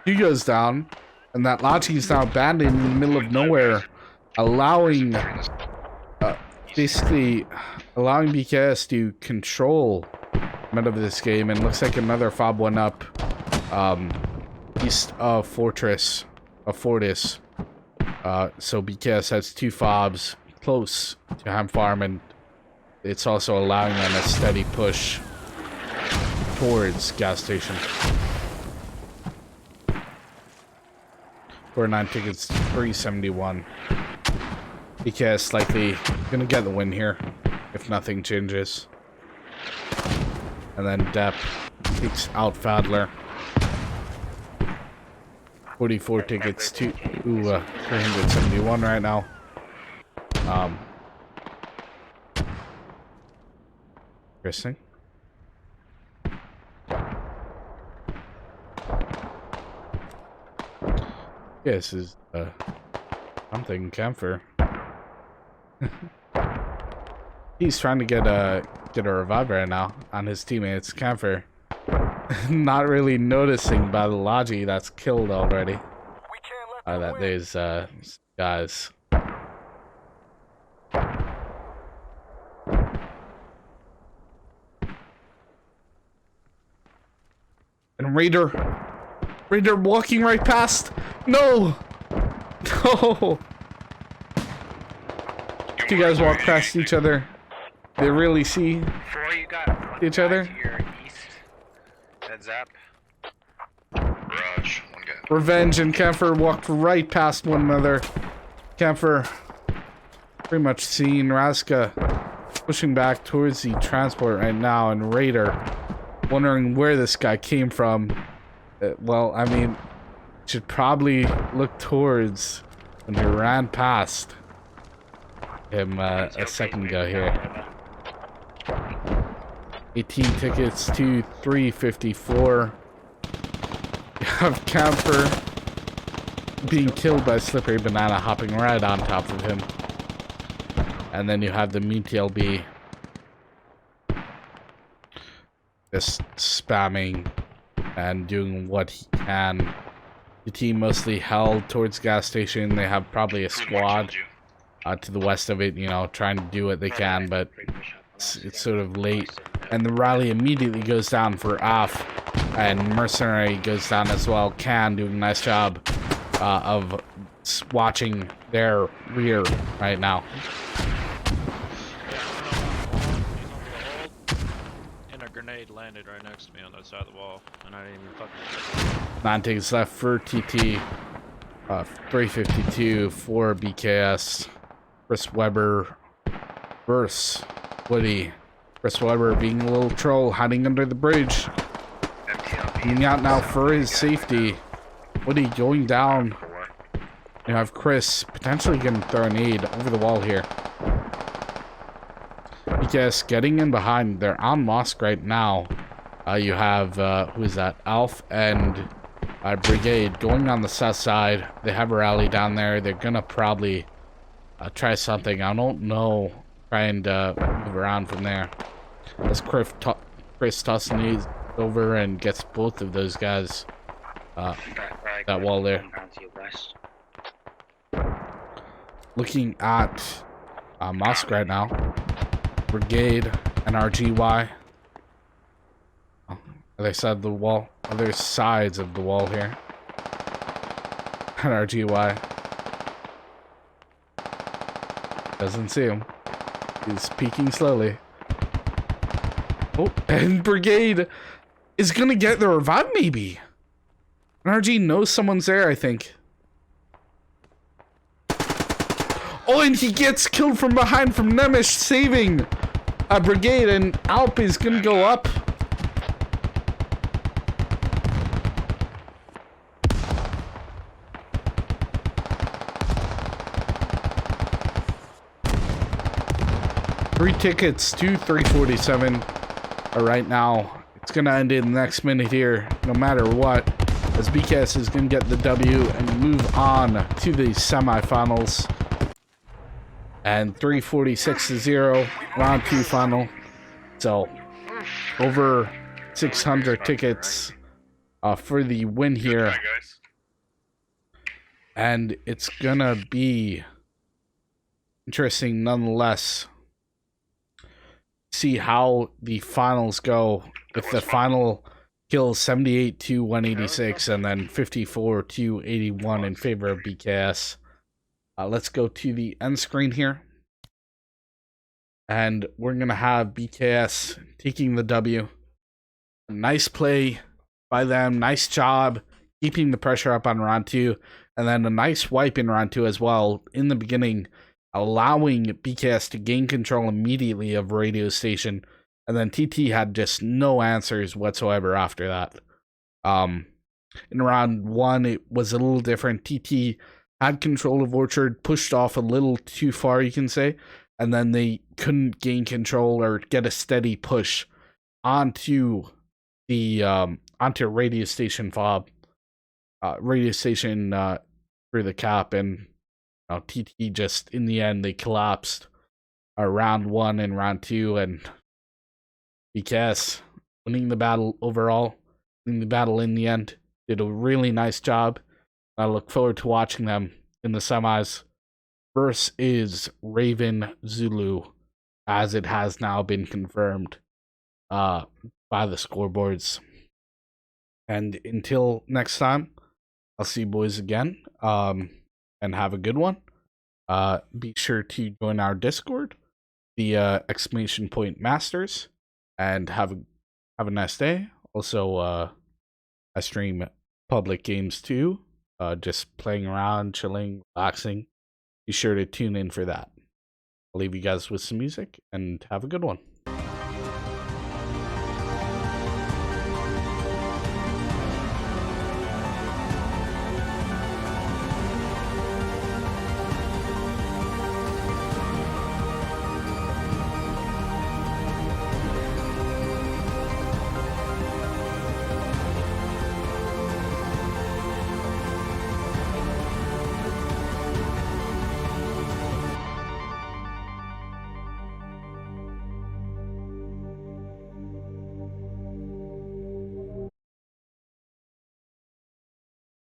B: He goes down, and that Logi is now abandoned in the middle of nowhere, allowing, basically, allowing BKS to control mid of this game. And looks like another fob went up, east of Fortis. So BKS has two fobs close to Ham Farm, and it's also allowing them a steady push towards gas station. 49 tickets, 371. BKS likely gonna get the win here if nothing changes. And then Depp takes out Fadler. 44 tickets to 371 right now. Interesting. Yeah, this is something Camphor. He's trying to get a revive right now on his teammates. Camphor not really noticing by the Logi that's killed already. That there's guys. And Raider walking right past. No! No! Two guys walk past each other. They really see each other.
H: Heads up.
C: Garage, one guy.
B: Revenge and Camphor walked right past one another. Camphor pretty much seeing Raska pushing back towards the transport right now, and Raider wondering where this guy came from. Well, I mean, should probably look towards when he ran past him a second ago here. 18 tickets to 354. You have Camper being killed by Slippery Banana hopping right on top of him. And then you have the MTLB just spamming and doing what he can. The team mostly held towards gas station. They have probably a squad to the west of it, you know, trying to do what they can, but it's sort of late. And the rally immediately goes down for Off, and Mercenary goes down as well. Can doing a nice job of watching their rear right now.
K: And a grenade landed right next to me on that side of the wall, and I didn't even fucking.
B: 9 tickets left for TT. 352 for BKS. Chris Webber versus Woody. Chris Webber being a little troll, hiding under the bridge. Coming out now for his safety. Woody going down. You have Chris potentially going to throw an aid over the wall here. BKS getting in behind. They're on Mosque right now. You have, who is that? Alf and Brigade going on the south side. They have a rally down there. They're going to probably try something. I don't know. Try and move around from there. As Chris Tusney over and gets both of those guys. That wall there. Looking at Mosque right now. Brigade and RGY. Other side of the wall. Other sides of the wall here. And RGY. Doesn't see him. He's peeking slowly. Oh, and Brigade is gonna get the revive maybe. RG knows someone's there, I think. Oh, and he gets killed from behind from Nemish, saving a Brigade, and Alp is gonna go up. Three tickets to 347 right now. It's gonna end in the next minute here, no matter what, as BKS is gonna get the W and move on to the semifinals. And 346-0, round 2 final. So over 600 tickets for the win here. And it's gonna be interesting nonetheless. See how the finals go. If the final kills 78 to 186 and then 54 to 81 in favor of BKS. Let's go to the end screen here. And we're going to have BKS taking the W. Nice play by them. Nice job keeping the pressure up on round 2. And then a nice wipe in round 2 as well in the beginning, allowing BKS to gain control immediately of radio station. And then TT had just no answers whatsoever after that. In round 1, it was a little different. TT had control of Orchard, pushed off a little too far, you can say. And then they couldn't gain control or get a steady push onto the onto radio station fob. Radio station through the cap, and TT just, in the end, they collapsed round 1 and round 2, and BKS winning the battle overall, winning the battle in the end, did a really nice job. I look forward to watching them in the semis. Verse is Raven Zulu, as it has now been confirmed by the scoreboards. And until next time, I'll see you boys again. And have a good one. Be sure to join our Discord, the exclamation point masters, and have a nice day. Also, I stream public games too, just playing around, chilling, relaxing. Be sure to tune in for that. I'll leave you guys with some music and have a good one.